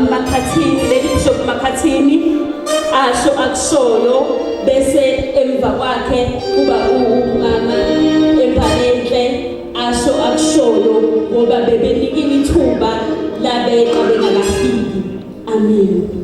Makhathini, Lady Bishop Makhathini asho akushoyo bese emva kwakhe kuba umama Embalenhle asho akushoyo ngoba bebenikile ithuba labeqa bengakafiki. Amen.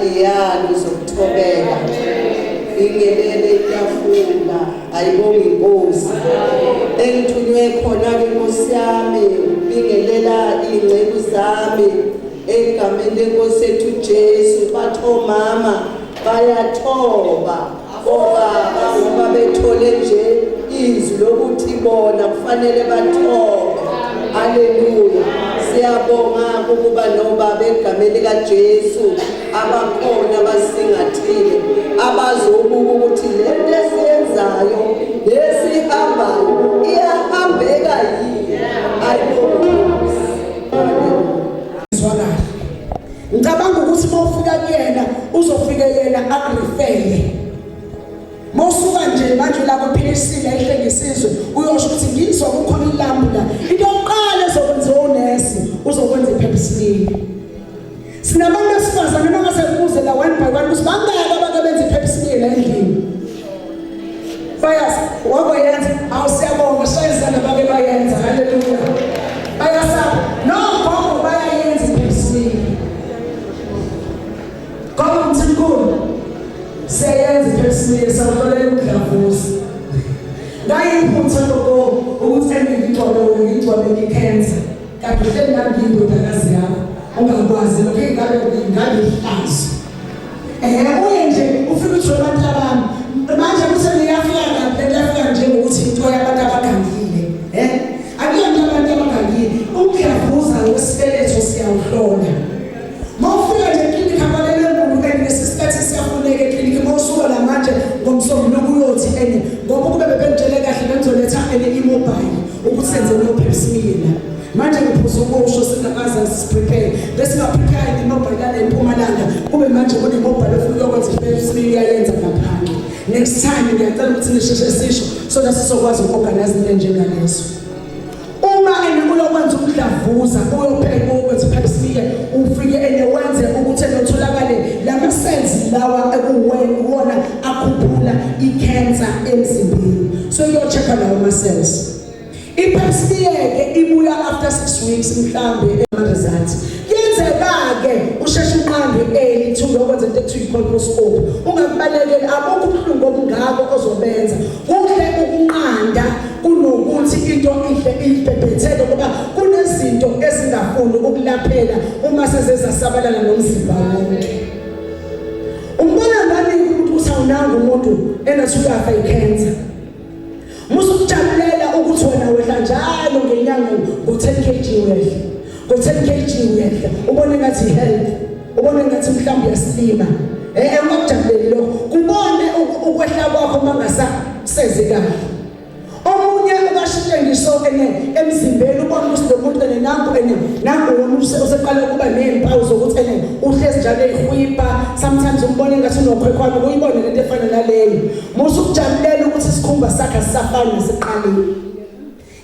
iyalo zokuthobeka ingelele itafula ayibonge inkosi engithunywe khona ke Nkosi yami ingelela ingceku zami egameni lenkosi ethu Jesu batho mama bayathoba obaba ngoba bethole nje izwi lokuthi bona kufanele bathobe. Haleluya. Siyabonga ukuba nobaba egameni kaJesu abakhona basingathile abazobuka ukuthi lento esiyenzayo lesihambayo iyahambeka yini. Ngicabanga ukuthi mawufika kuyena uzofika yena akurifele. Mawusuka nje manje la kwaPhilistine ayihlengisizwe uyosho ukuthi ngizwa kukhona ilambu la. Into yokuqala ezokwenziwa unesi uzokwenza iPepsi. Sinabantu besifazane noma sekubuze la one by one ukuthi bangaka abantu abenza iPepsi endlini. Bayas wakwenza awusiyabonga shayizana bake bayenza. Haleluya. Bayasa no bongo bayayenza iPepsi. Kama mthimkhulu seyenza iPepsi sawulolela umdlavuza. Ngayiphutha lokho ukuthi ngigcwale ngikhenza. Kanti hle nami ngiyindodakazi yakho. Ungakwazi lokho ingabe ihlazo. Uye nje ufika uthi abantu abami manje kuthi ngiyafika nje ngokuthi into yabantu abagangile. Akuyona abantu abagangile. Ukudlavuza wesibeletho siyawuhlola. Mawufika nje eklinikhi abalele umuntu ngesikhathi siyafuneka eklinikhi mawusuka la manje ngomsombuluko uyothi ngoba kube bebengitshele kahle bengizoletha imobile ukuthi senze noPepsi la. Manje ngiphuza ukusho singakaza siprepare bese ngaprepare imobile la eMpumalanga kube manje kunemobile efuna ukwenza iPepsi iyayenza ngaphandle. Next time ngiyacela ukuthi nisheshe sisho so that sizokwazi ukorganize into njengalezo. Uma uyokwenza umdlavuza uyopheka ukwenza iPepsi ufike wenze ukuthi enotholakale lama cells lawa ekuwona akhuphula icancer emzimbeni. So uyochecka lawo ama cells. iPepsi ke ibuya after 6 weeks mhlambe results. Yenzeka ke usheshe uqambe ithuba lokwenza into ekuthiwa icolposcope. Ungakubalekeli abukho ubuhlungu obungako ozobenza. Kuhle ukunqanda kunokuthi into ihle ibhebhetheke ngoba kunezinto ezingafuni ukulaphela uma sezezasabalala nomzimba wonke. Umbona ngani ukuthi usawunanga umuntu enathuka icancer. Musukujabulela ukuthi wena wehla njalo ngenyanga ngo10 kg wehla. Ngo10 kg wehla. Ubone ngathi health. Ubone ngathi mhlawumbe uyasilima. Ungakujabuleli lokho. Kubone ukwehla kwakho mangasaseze kahle. Omunye ukashintshe ngisho emzimbeni ubona ukuthi umuntu nangu umuntu useqala ukuba nezimpawu zokuthi uhlezi njalo ehwipa sometimes umbone ngathi unokhwekhwana uyibone lento efana naleyo. Musukujabulela ukuthi isikhumba sakhe asisafani nesiqaleni.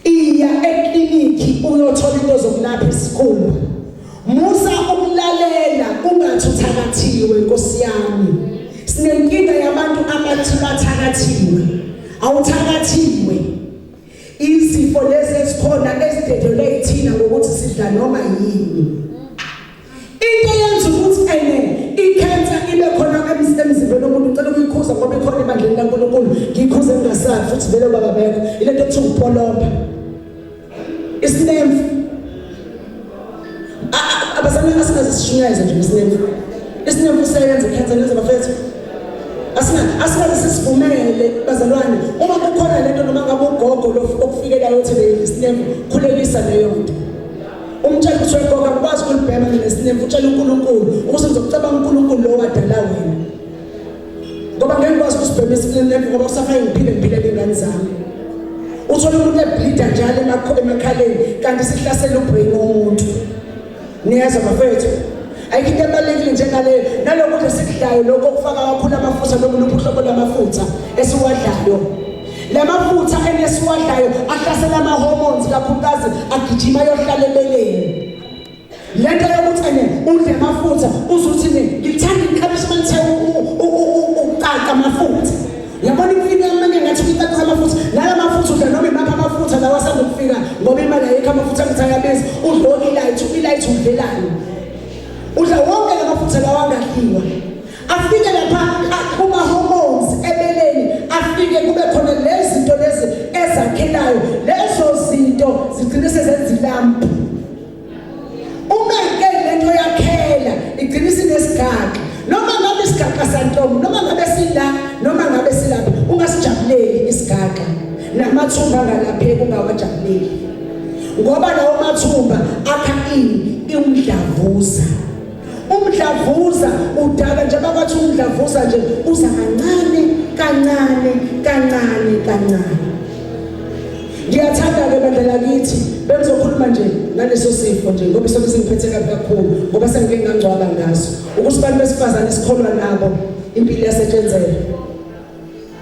Iya eklinikhi uyothola into zokulapha isikhumba. Musa ukulalela ungathuthakathiwe Nkosi yami. Sinenkinga yabantu abathi bathakathiwe. Awuthakathiwe. Izifo lezi ezikhona ezidedele thina ngokuthi sidla noma yini. Into yenza ukuthi icancer ibe khona emzimbeni womuntu ucela ukuyikhuza ngoba ikhona ebandleni laNkulunkulu. Ngikhuze ngingasazi futhi vele baba bekho. Ilento ekuthiwa upolomba. Isinemfu. Abazali asingazishunyayeza nje isinemfu. Isinemfu siyenza icancer lenza bafethu. Asinathi sisivumele bazalwane uma kukhona lento noma ngabe ugogo lokufikela yothi lesinemfu khulelisa leyo nto. Umtshela ukuthi ugogo akwazi ukulibhema nesinemfu utshela uNkulunkulu ukuthi uzokucabanga uNkulunkulu lo wadala wena. Ngoba ngeke ukwazi ukusibhema isinemfu ngoba usafaya ngiphile ingane zami. Uthola umuntu ebleeda njalo emakhaleni kanti sihlasela ubrain womuntu. Niyazwa bafethu. Ayikho ebalekile njengaleyo nalokho esikudlayo lokho kufaka kakhulu amafutha nokuluphi uhlobo lamafutha esiwadlayo. Lamafutha enesiwadlayo ahlasela ama hormones kakhulukazi agijima yohlala ebeleni. Lento yokuthi udle amafutha uzuthi ngithanda ikhabishi manje ukaka amafutha. Yabona ifika manje ngathi ukaka amafutha la mafutha udla noma imapha amafutha lawa asandukufika ngoba imali ayikho amafutha ngithayabiza udlo ilight udlelani. Udla wonke lamafutha amafutha lawangadliwa afike lapha kuma hormones ebeleni afike kube khona lezi zinto lezi ezakhelayo lezo zinto zigcine sezenza ilampu uma ke lento yakhela igcine sinesigaqa noma ngabe isigaqa santombi noma ngabe sila noma ngabe silapha ungasijabuleli isigaqa namathumba ngalapheka ungawajabuleli ngoba lawo mathumba akha umdlavuza umdlavuza udala njengoba bathi umdlavuza nje uza kancane ngiyathanda ke bandla lakithi bengizokhuluma nje ngaleso sifo nje ngoba isona singiphethe kakhulu ngoba sengike ngangcwaba ngaso ukuthi abantu besifazane sikholwa nabo impilo yasetshenzela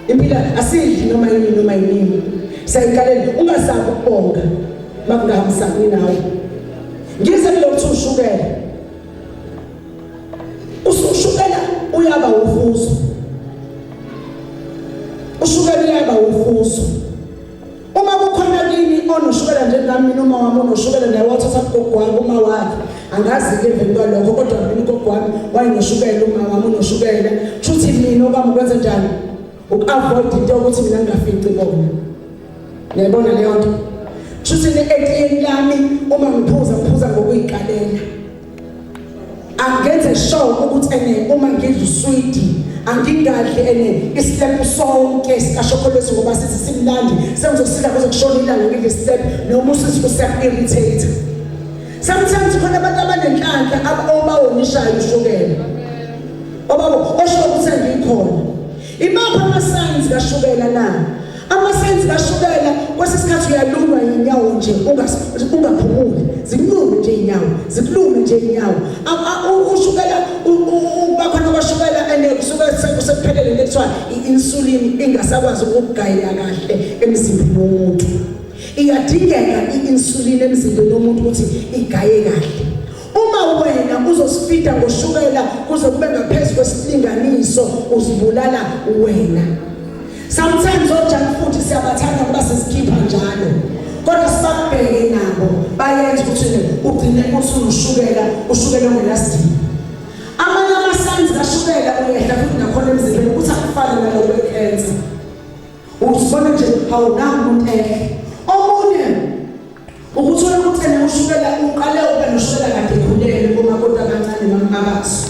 impilo asidli noma yini sayikalela ungasabi ukubonga makungahambisani nawe ngize lokuthu ushukela ushukela uyaba ufuzo ushukela uyaba ufuzo uma kukhona kini onoshukela njengami noma wami onoshukela naye wathatha gogo wami uma wakhe angazi ke emveni kwalokho kodwa mina gogo wami wayenoshukela uma wami unoshukela futhi mina okwami ukwenza njani ukavoid into ukuthi mina ngingafici bona niyabona leyo nto futhi ne-etiyeni lami uma ngiphuza ngokuyikalela angenze sure ukuthi uma ngidla usweet angingadli isilepu sonke sikashokolesi ngoba sithi simnandi sengizosidla kuze kushona ilanga ngidle isilepu noma usithi kusiya-irritate sometimes khona abantu abanenhlanhla obawonishayo ushukela obabo osho ukuthi angikhona imaphi ama-signs kashukela na ama-signs kashukela kwesisikhathi uyaluma inyawo nje ungaphumuli zikulume nje inyawo ushukela bakhona abashukela kusuka sekuphelele lekuthiwa i-insulin ingasakwazi ukugayela kahle emzimbeni womuntu iyadingeka i-insulin emzimbeni womuntu ukuthi igaye kahle uma wena uzosifida ngoshukela kuze kube ngaphezu kwesilinganiso uzibulala wena sometimes ojunk food siyabathanda ngoba sesikhipha njalo kodwa sibabheke nabo bayenza ukuthi ugcine ushukela ongenasidingo amanye ama-signs kashukela uyehla futhi nakhona emzimbeni ukuthi akufane nalowo we-cancer uzibone nje hawu nangu umuntu omunye ukuthola ukuthi ushukela uqale ube noshukela kade ekhulele uma kodwa kancane mamakaso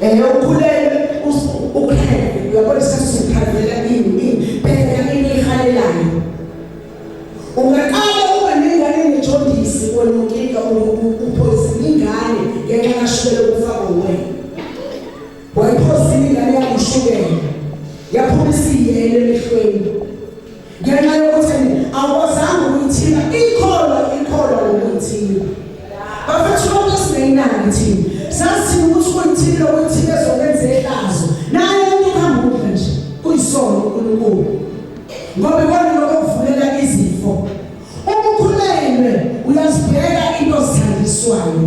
ukhulele ukhulele uyabona isikhathi sikhalela phela ihalelayo ungaqala uba nengane nejondisi wenonkinga uphoyizini ingane ngenxa kashukela ukufaka wena wayiphosile ingane yangushukela yaphuma isiyele emehlweni ngenxa yokuthi awazange ukuyithina ikholwa lokuyithina bafethu lonke sineyinani thina sasithina ukuthi kuyithina ezokwenza ehlazo naye ukuhambula nje kuyisono uNkulunkulu ngoba ikona lokuvulela izifo ukukhulelwe uyazibheka into zithandiswayo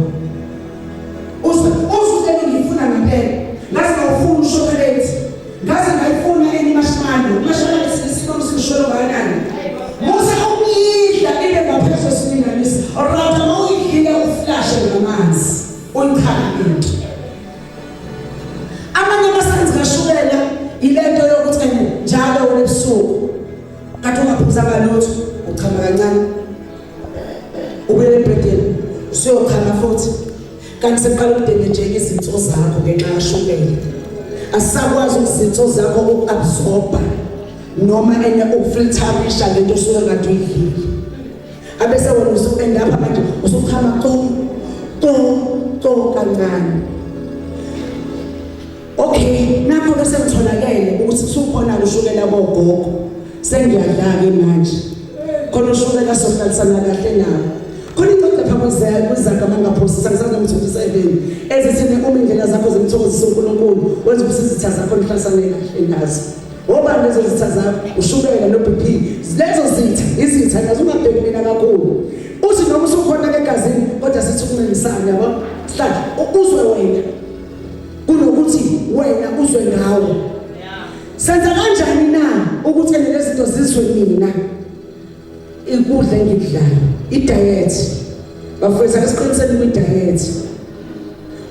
uzuthe ngifuna ngempela ngaze ngawufuna ushokolate ngaze ngayifuna marshmallow sisholo kanani musa ukuyidla ile ngaphezu kwesilinganiso right uma uyidlile uflashe ngamanzi uyikhala into amanye ama-signs kashukela ilento yokuthi njalo ebusuku kade ungaphuzanga lutho uchama kancane ubele ebhedeni usuyokhala futhi kanti seqala ukudengejeka izinto zakho ngenxa kashukela asisakwazi izinto zakho uku-absorba noma ukufilterisha lento osuke kade uyidlile abese wena usuenda apha manje usukhama to kancane okay nakho bese ngitholakele ukuthi usukhona ushukela kogogo sengiyadlaka manje khona ushukela sohlalisana kahle nawo khona incwadi lapha kwizaga mangaphosi sangisazi ngo-27 ezithini uma indlela zakho zimthokozisa uNkulunkulu wenza ukuthi izitha zakho nihlalisane kahle ngazo obani lezo zitha zakho ushukela no-BP lezo izitha nazo ungabheki mina kakhulu uthi noma usukhona egazini kodwa sithi ukuncelisana yabo sihlala uzwe wena kunokuthi wena uzwe ngawe senza kanjani na ukuthi lezi zinto zizwe mina ikudla engikudlayo i-diet bafundisa esiqiniseni kwi-diet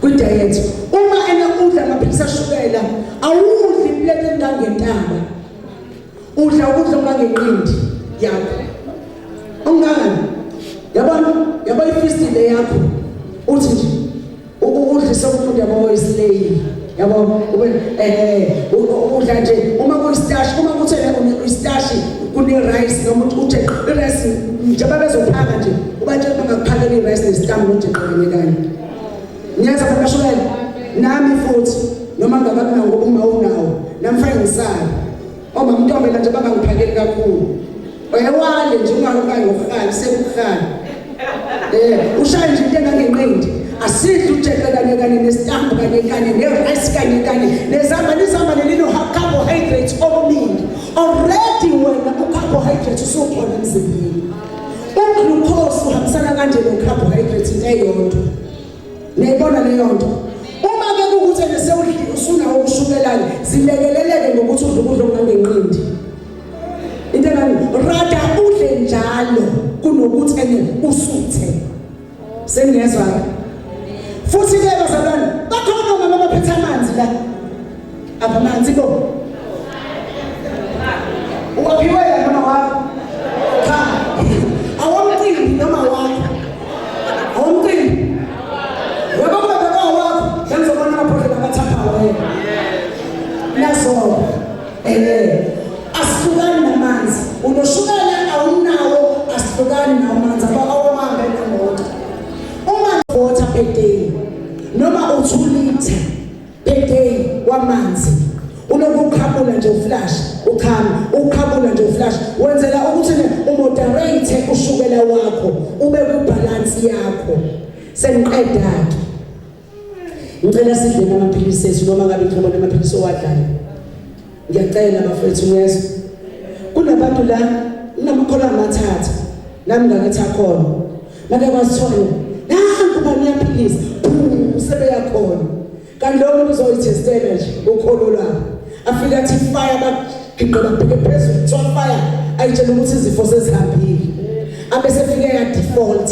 kwi-diet. Uma udla amaphilisi ashukela awudli iplate engangentanga, udla ukudla okungangenqindi yakho. Ungani yabo ifistile yakho uthi nje udlisa umuntu yabo weslave yabo udla nje uma kuyistashi, uma kuthena istashi kune rice noma uthe rice njengoba bezophaka nje ubatshela bangakuphakela i-rice nesitambu nje qhubekani. Niyazi abashukela nami futhi noma ngabe ngoba uma unawo namfana ngisala oma mntombela nje bangangiphakeli kakhulu wayewale nje ungalukayo ngokukhali sekukhali ushaya nje into engangenqindi asidle ujeqe kanye nesitambu kanye ne-rice kanye nezamba lelino carbohydrates omningi already wena u-carbohydrate usukhona emzimbeni. U-glucose uhambisana kanje no-carbohydrate into eyodwa. Niyibona leyo nto? Uma-ke kukuthi usunawo ukushukela-ke zilekeleleke ngokuthi udle ukudla okungangenqindi. Into engani rada udle njalo kunokuthi usuthe. Seniyezwa-ke? Futhi-ke bazalwane bakhona omama abaphethe amanzi la. Abamanzi bo. Uwaphiwe ya noma wakho? Cha. Awamqimbi noma wakho. Awamqimbi. Yebo baba wakho, ngizobona amaphohle akathapha wena. Naso. Asihlukani namanzi. Unoshukela awunawo, asihlukani namanzi. Abawambe namoto. Uma water per day noma u2 liters per day wamanzi. Unokukhabula nje uflash, ukhabula nje uflash wenzela ukuthi umoderate ushukela wakho ube kubalance yakho. Seniqeda ke. Ngicela sidle amaphilisi ethu noma ngabe ngixoxa amaphilisi owadlayo. Ngiyacela bafethu niyezwa. Kunabantu la namakhola amathatha nami ngakithi akhona. Make kwasithola nangu baniyaphilisa sebeyakhona. Kanti lo muntu uzoyithestela nje ukholo lwakho. Afika athi fire bagiqela bheke phezulu kuthiwa fire ayitshela ukuthi izifo sezihambile. Abese fike ya default.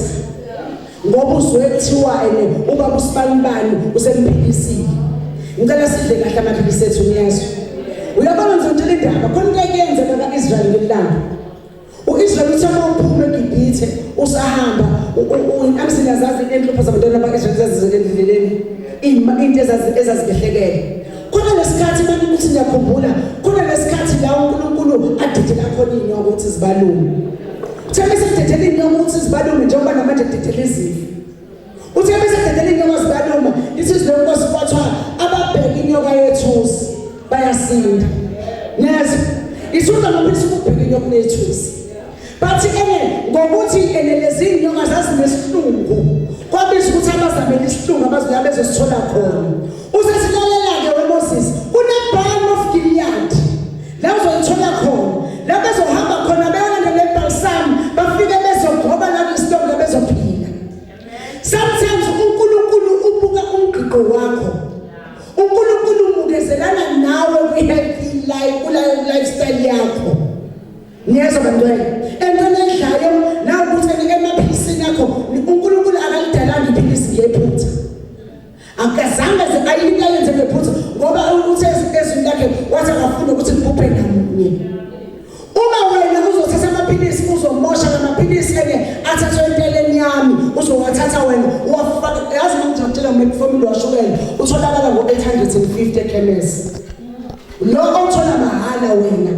Ngoba uzwe kuthiwa ubaba usibanibani usemphilisile. Ngicela sidle kahle amaphilisi ethu niyazwa. Uyabona ngizotshela indaba khona into eyenzeka kaIsrael ngelanga. uIsrael uthoma uphuma eGibhithe usahamba amsinazazi enhlupho zabantwana bakIsrael zazizekendleleni into ezazibehlekele. Khona lesikhathi manje ukuthi ngiyakhumbula khona lesikhathi la uNkulunkulu adedela khona inyoko ukuthi zibalume. Uthe esededela inyoko ukuthi zibalume njengoba namanje ededela izifo. Uthe esededela inyoko zibalume lithi izinkosi kwathwa ababheka inyoka yethusi bayasinda. Neza isuka amaphilisi ukubheka inyoka yethusi. Bathi ngokuthi lezi inyoka zazinesihlungu kwabiza ukuthi abazamela isihlungu abazoya bezosithola khona. Usesilalela-ke weMoses une-balm of Gilead la uzoyithola khona la bezohamba khona beyolanda le-balsam bafike bezogoba la kwistongo la bezophila. Sometimes uNkulunkulu ubuka umgqiqo wakho. uNkulunkulu umukezelana nawe kwi-healthy life lifestyle yakho. Niyezwa bantwana entweni edlayo nawe ukuthi emaphilisini akho uNkulunkulu akalidalanga iphilisi ngephutha. Akazange ayiyenze ngephutha ngoba uthe ezweni lakhe wathi akafuna ukuthi libhubhe ngamunye. Uma wena uzothatha amaphilisi uzomosha amaphilisi athathwe enteleni yami uzowathatha wena uwafaka yazi ngizotshela metformin washukela utholakala ngo-850 ekhemesi. Lo othola mahala wena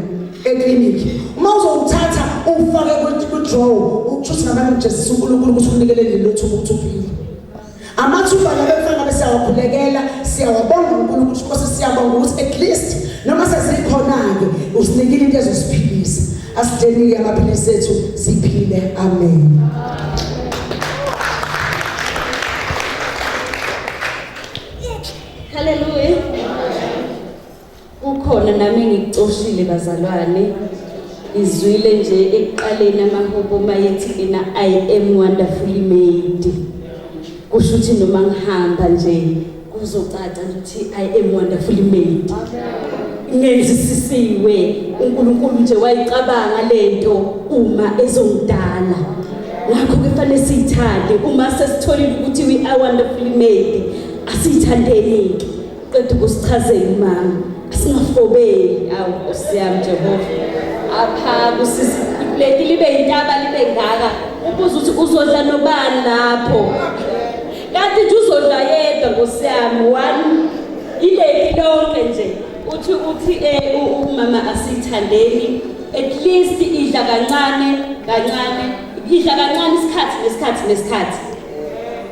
ekliniki uma uzowuthatha ufake ku-draw ukushuthi ngabantu Jesus uNkulunkulu ukuthi unikele lelo thuba ukuphila. Amathuba labefana besiyawakhulekela siyawabonga uNkulunkulu ukuthi siyabonga ukuthi at least noma sezikhona-ke usinikile into ezosiphilisa. Asideni-ke amaphilisi ethu siphile. Amen. Hallelujah. Ukhona nami ngikucoshile bazalwane izwile nje ekuqaleni amahubo mayethi I am wonderfully made. Kusho ukuthi noma ngihamba nje kuzocaca ukuthi I am wonderfully made. Ngenzisisiwe uNkulunkulu nje wayicabanga lento uma ezongidala. Ngakho kufanele siyithande uma sesitholile ukuthi we are wonderfully made. asithandeni qeda ukusichazela umama asingafobeli awu Nkosi yami Jehova apha kusisipleki libe intaba libe ngaka ubuza ukuthi uzodla nobani lapho kanti nje uzodla yedwa Nkosi yami one ile lonke nje uthi umama asithandeni at least idla kancane idla kancane isikhathi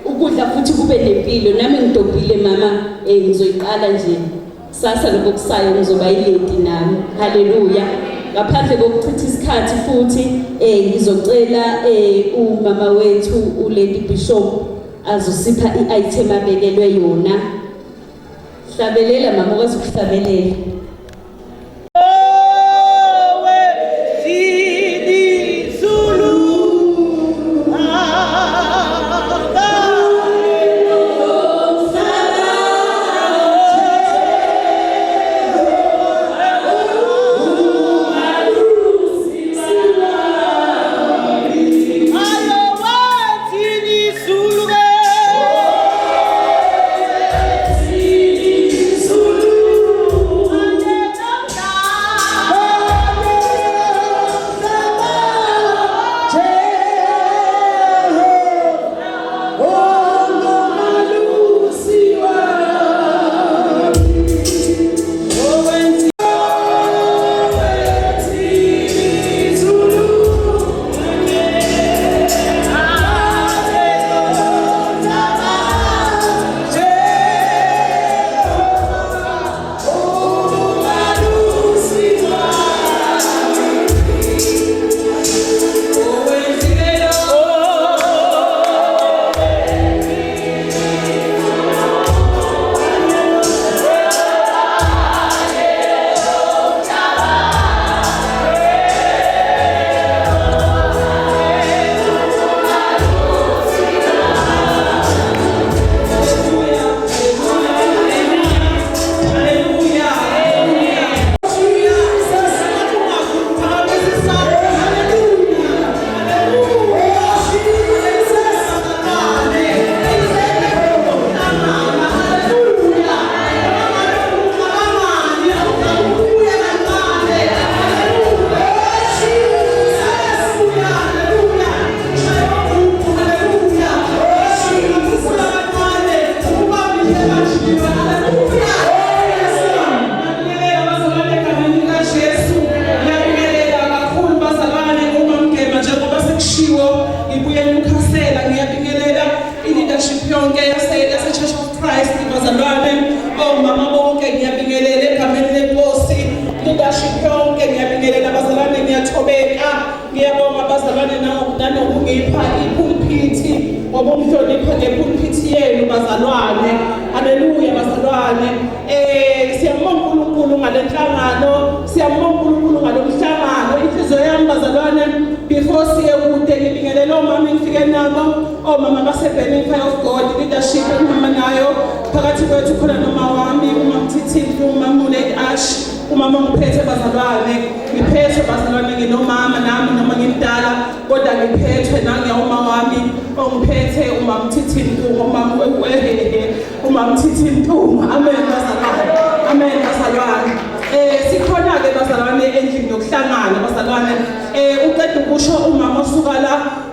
ukudla futhi kube nempilo nami ngidobhile mama ngizoyiqala nje sasa lokusayo ngizoba yileti nami haleluya ngaphandle kokuchitha isikhathi futhi ngizocela umama wethu uLady Bishop azosipha iitem abekelwe yona hlabelela mama ukwazi ukuhlabelela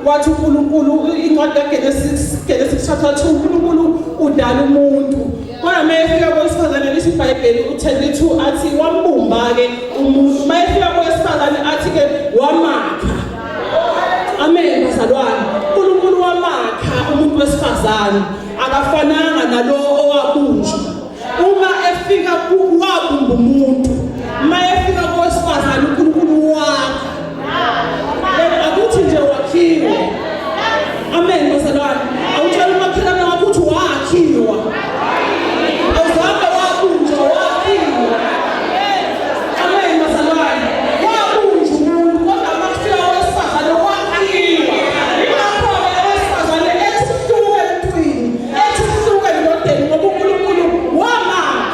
wathi uNkulunkulu incwadi kaGenesis chapter 2 uNkulunkulu udala umuntu kodwa mayefika kwesifazane lesiBhayibheli u10:2 athi wambumba ke umuntu mayefika kwesifazane athi ke wamakha amen bazalwane uNkulunkulu wamakha umuntu wesifazane akafananga nalo owabunjwa uma efika wabumba umuntu mayefika kwesifazane uNkulunkulu wakha akuthi nje wakhiwe amen bazalwane awutshela umakhelwane wakho ukuthi wakhiwa awuzange wabunjwa wakhiwa amen bazalwane wabunjwa umuntu kodwa makufika wesifazane wakhiwa lapho wesifazane esihluke emntwini esihluke endodeni ngoba uNkulunkulu wamakha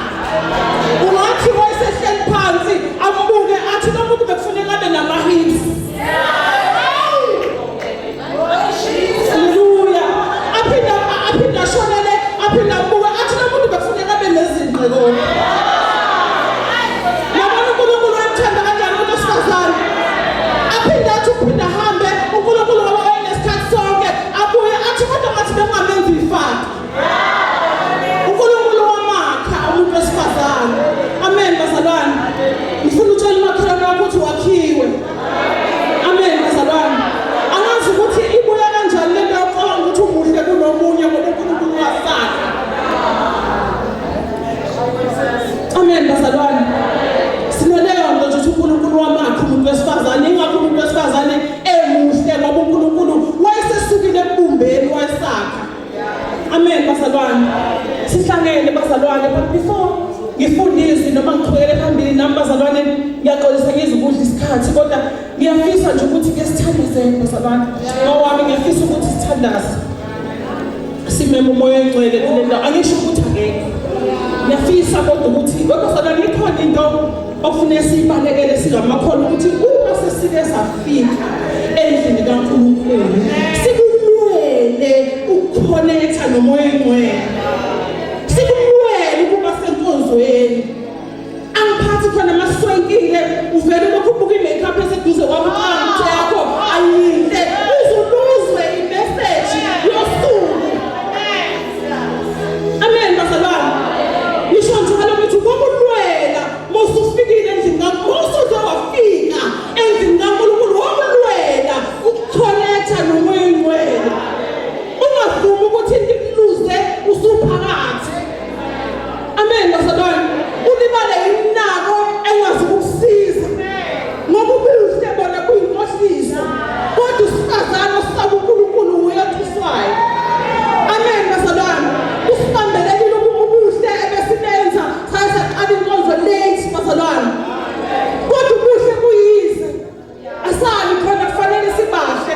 bazalwane. Sihlangene bazalwane, but before ngifundise noma ngiqhubekele phambili nami bazalwane, ngiyaxolisa ngizokudla isikhathi kodwa ngiyafisa nje ukuthi ke sithandazeni bazalwane. Ngowami ngiyafisa ukuthi sithandaze. Simeme umoya engcwele kule ndawo. Angisho ukuthi angeke. Ngiyafisa kodwa ukuthi bazalwane ikhona into okufanele siyibalekele singamakhono ukuthi uma sesike safika endlini kaNkulunkulu sikulwele ukukhonektha nomoya engcwele. Sikulwele ukuba senkonzweni. Angiphathi khona maswenkile uvele lokubuka imakeup eseduze kwamaqhamuthi yakho ayinde uzuluzwe imessage yosuku. Amen bazalwane. Ngisho njalo ukuthi ukulwela mosufikile endlini kaNkulunkulu wafika endlini kaNkulunkulu wokulwela ukukhonektha nomoya engcwele. Ungavumi ukuthi ndikuze usuphakathi. Amen bazalwane. Ulibale inako engazi ukukusiza. Ngoba ubuhle bona kuyinkohliso. Kodwa usifazana osaba uNkulunkulu uyathiswayo. Amen bazalwane. Usibambelelile ubuhle ebesibenza sayaqala inkonzo late bazalwane. Kodwa ubuhle kuyize. Asali khona kufanele sibahle.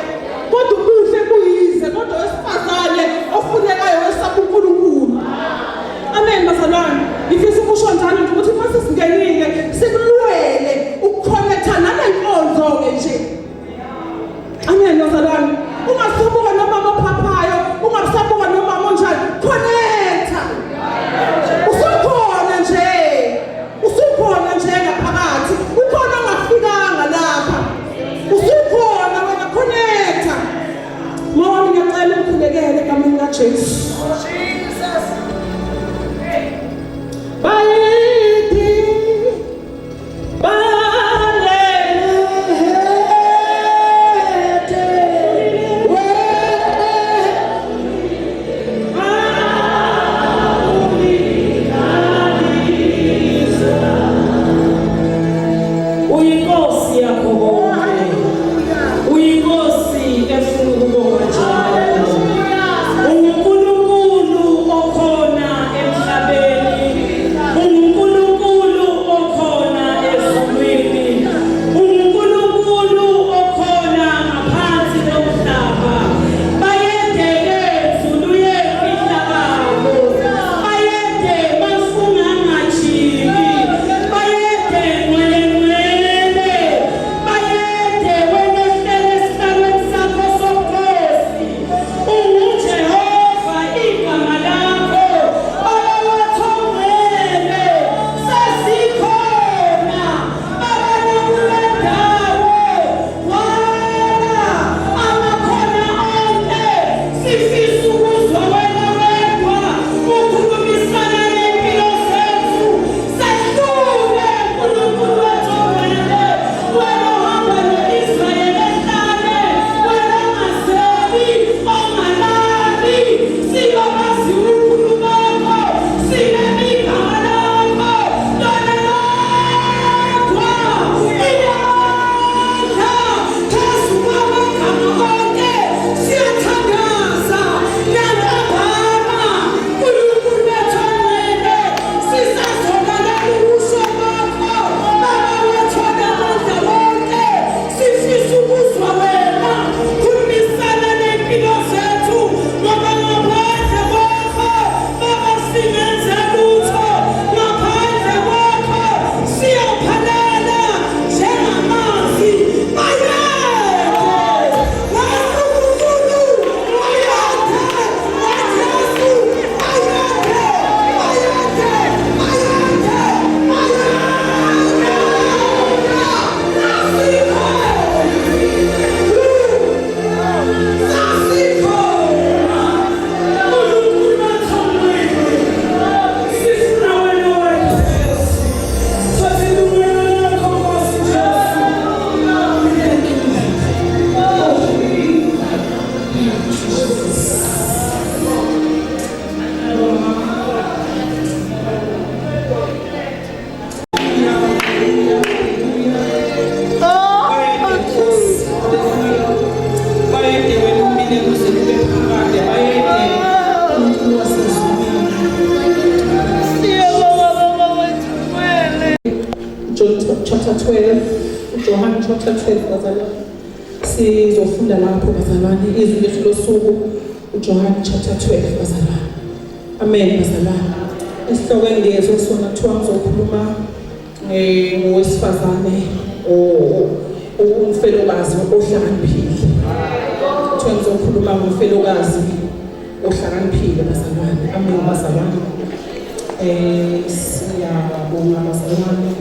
Kodwa ubuhle kuyize. Kodwa wesifazane ofunekayo wesaba uNkulunkulu. Amen bazalwane. Ngifisa ukusho njalo ukuthi mase singenile sikulwele ukukhonektha nalenkonzo ke nje. Amen bazalwane. Ungasabuka nomama ophaphayo, ungasabuka nomama onjani. Connecta. Usukhona nje ngaphakathi. Ukhona ongafikanga lapha. Usukhona wena connecta. Mama ngiyacela ukukhulekele egameni laJesu. Wasiza 12, uJohane chapter 12 bazalwane. Sizofunda lapho bazalwane izwi lethu losuku uJohane chapter 12 bazalwane. Amen bazalwane. Isihloko engiyezwe sona kuthiwa ngizokhuluma ngowesifazane umfelokazi ohlakaniphile. Kuthiwa ngizokhuluma ngomfelokazi ohlakaniphile bazalwane. Amen bazalwane. Siyabonga bazalwane.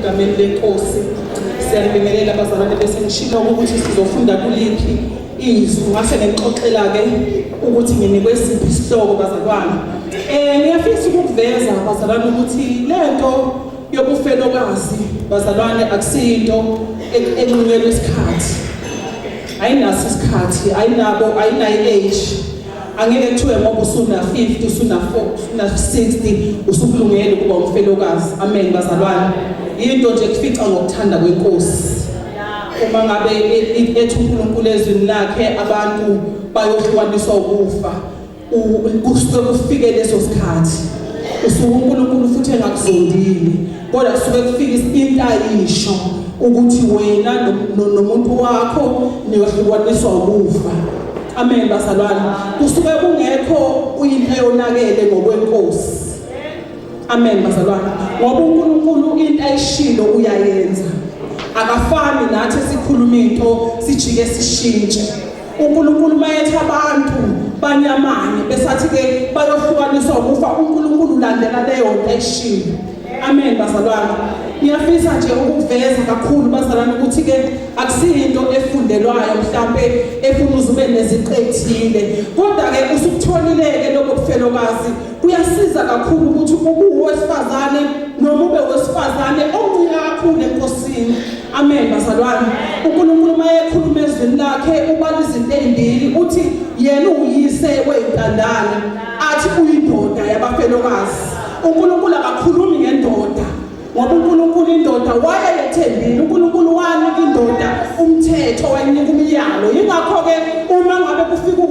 egameni lenkosi. Siyabingelela abazalwane bese ngishilo ukuthi sizofunda kuliphi izwi. Ngase ngixoxela ke ukuthi nginikwe siphi isihloko bazalwane. Ngiyafisa ukuveza bazalwane ukuthi lento yobufelokazi bazalwane akusinto enqunyelwe isikhathi. Ayinaso isikhathi, ayinayo age. Angeke kuthiwe ngoba usuna 50 usuna 60 usukulungele ukuba umfelokazi. Amen bazalwane. Into nje kufica ngokuthanda kwenkosi. Uma ngabe ethi uNkulunkulu ezwini lakhe abantu bayohlukaniswa ukufa, kusuke kufike leso sikhathi. Usuke uNkulunkulu futhi engakuzondile. Kodwa kusuke kufika into ayisho ukuthi wena nomuntu wakho niyohlukaniswa ukufa. Amen bazalwane. Kusuke kungekho uyinto yonakele ngokwenkosi. Amen bazalwane. Ngoba uNkulunkulu into ayishilo uyayenza. Akafani nathi sikhuluma into sijike sishintshe. uNkulunkulu mayethi abantu banyamanye besathi ke bayohlukaniswa ukufa uNkulunkulu ulandela leyo nto eshilo. Amen bazalwane. Ngiyafisa nje ukuveza kakhulu bazalwane ukuthi ke akusinto efundelwayo mhlambe efuna uzube neziqethile. Kodwa ke usukutholileke lokho kufelokazi kuyasiza kakhulu ukuthi uwesifazane noma ube wesifazane omuya kakhulu enkosini. Amen bazalwane. uNkulunkulu mayekhuluma ezwini lakhe ubala izinto ezimbili uthi yena uyise weyintandane athi uyindoda yabafelokazi. uNkulunkulu akakhulumi ngendoda ngoba uNkulunkulu indoda wayethembile. uNkulunkulu wanika indoda umthetho wayinika umyalo. Yingakho ke uma ngabe kufika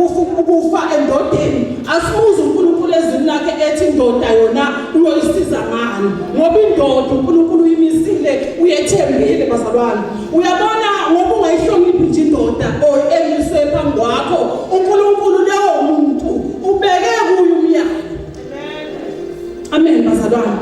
ukufa endodeni asibuze uNkulunkulu ezwini lakhe ethi indoda yona uyoyisiza ngani ngoba indoda uNkulunkulu uyimisile uyethembile bazalwane. Uyabona ngoba ungayihloniphi nje indoda emiswe phambi kwakho uNkulunkulu leyo muntu ubeke kuyo umyalo. Amen bazalwane.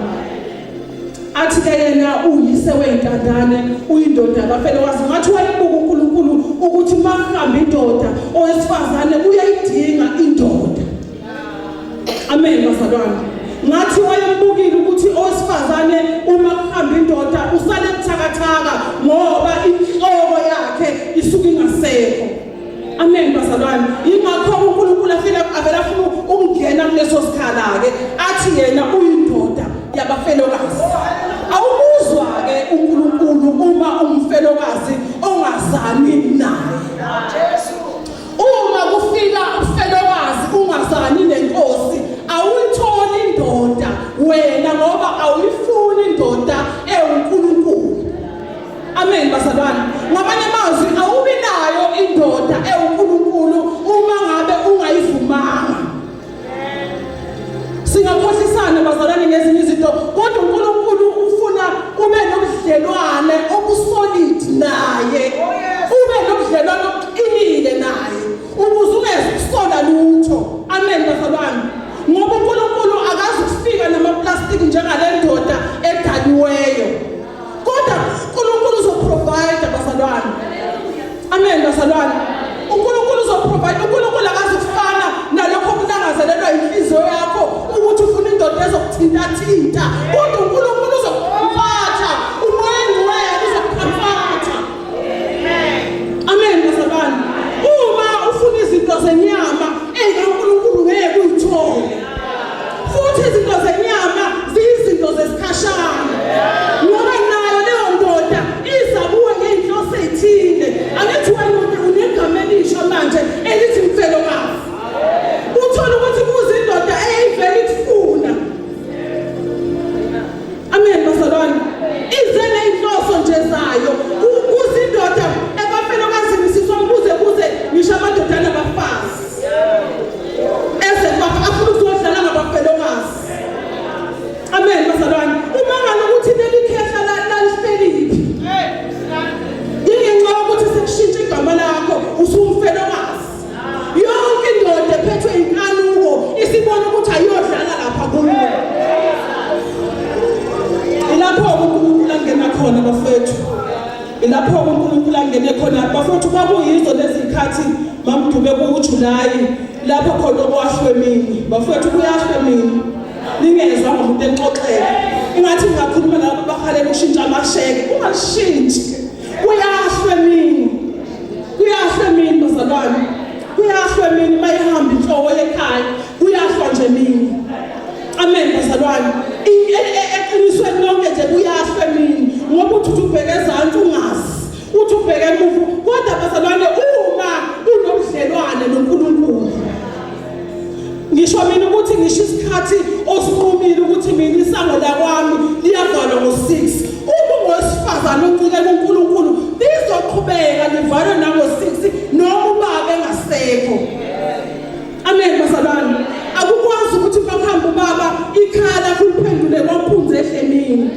Athi ke yena uyise weyintandane uyindoda yabafelokazi. Ngathi wayebuka uNkulunkulu ukuthi mahamba indoda owesifazane uyayidinga indoda. Amen bazalwane. Ngathi wayembukile ukuthi owesifazane uma kuhamba indoda usale buthakathaka ngoba inhloko yakhe isuka ingasekho. Amen bazalwane. Yingakho uNkulunkulu avela afuna ukungena kuleso sikhala ke athi yena uyindoda yabafelokazi. Awubuzwa ke uNkulunkulu uma umfelokazi ongazani naye. Uma kufika umfelokazi ungazani nenkosi awuyitholi indoda wena ngoba awuyifuni indoda ewuNkulunkulu. Amen bazalwane. Ngamanye amazwi awubi nayo indoda ewuNkulunkulu uma ngabe ungayivumanga. Singakhohlisana bazalwane ngezinye izinto kodwa uNkulunkulu ufuna ube nobudlelwane obusolid naye. Ube nobudlelwane obuqinile naye ukuze ungezisola lutho. Amen bazalwane. Ngoba uNkulunkulu akazi ukufika namaplastic njengale ndoda edaliweyo. Kodwa uNkulunkulu uzoprovide bazalwane. Amen bazalwane. uNkulunkulu uzoprovide. uNkulunkulu akazi ukufana nalokho kulangazelelwa inhliziyo yakho ukuthi ufuna indoda ezokuthinta. Kodwa uNkulunkulu uzokuphatha umoyeni wena uzokuphatha. Amen bazalwane. Uma ufuna izinto zenyama uNkulunkulu ngeke uyithole. Futhi izinto zenyama ziyizinto zesikhashana. Ngoba nayo leyo ndoda izabuwe ngeinhloso ezithile. Angithi wena unegama elisha manje elithi mfelokazi. Uthola ukuthi kuzindoda eyivela ikufuna. Amen bazalwane. Izele inhloso nje zayo. Kuzindoda ebafelokazini sisombuze kuze ngisho amadodana abafazi. Afuna ukudlala ngabafelokazi. Amen bazalwane. Uma ngalokuthi lelikhehla lalifeliphi. Yingenxa yokuthi sekushintsha igama lakho usumfelokazi. Yonke indoda ephethwe inkanuko isibona ukuthi ayodlala lapha kuyo. Ilapho uNkulunkulu angena khona bafethu. Ilapho uNkulunkulu angene khona bafethu kwakuyizo lezi zikhathi mamdume kuJulayi lapho khona kwahlwemini. Bafethu kuyahlwemini. Ningezwe ngomuntu exoxela. Ingathi ngingakhuluma nabo bahalela ushintsha amasheke. Ungashintshi. Kuyahlwemini. Kuyahlwemini bazalwane. Kuyahlwemini mayihamba inhloko ekhaya. Kuyahlwa nje mina. Amen bazalwane. Eqinisweni lonke nje kuyahlwemini. Ngoba uthi ubheke ezantsi ungazi. Uthi ubheke emuva. Kodwa bazalwane uma unobudlelwane noNkulunkulu. Ngisho mina ukuthi ngisho isikhathi osinqumile ukuthi mina isango lakwami liyavalwa ngo-6. Uma ungowesifazane uncike kuNkulunkulu lizoqhubeka livalwe nango-6 noma ubaba engasekho. Amen bazalwane. Akukwazi ukuthi bakuhambe ubaba ikhala kuliphendule kwamphunzi ehlemini.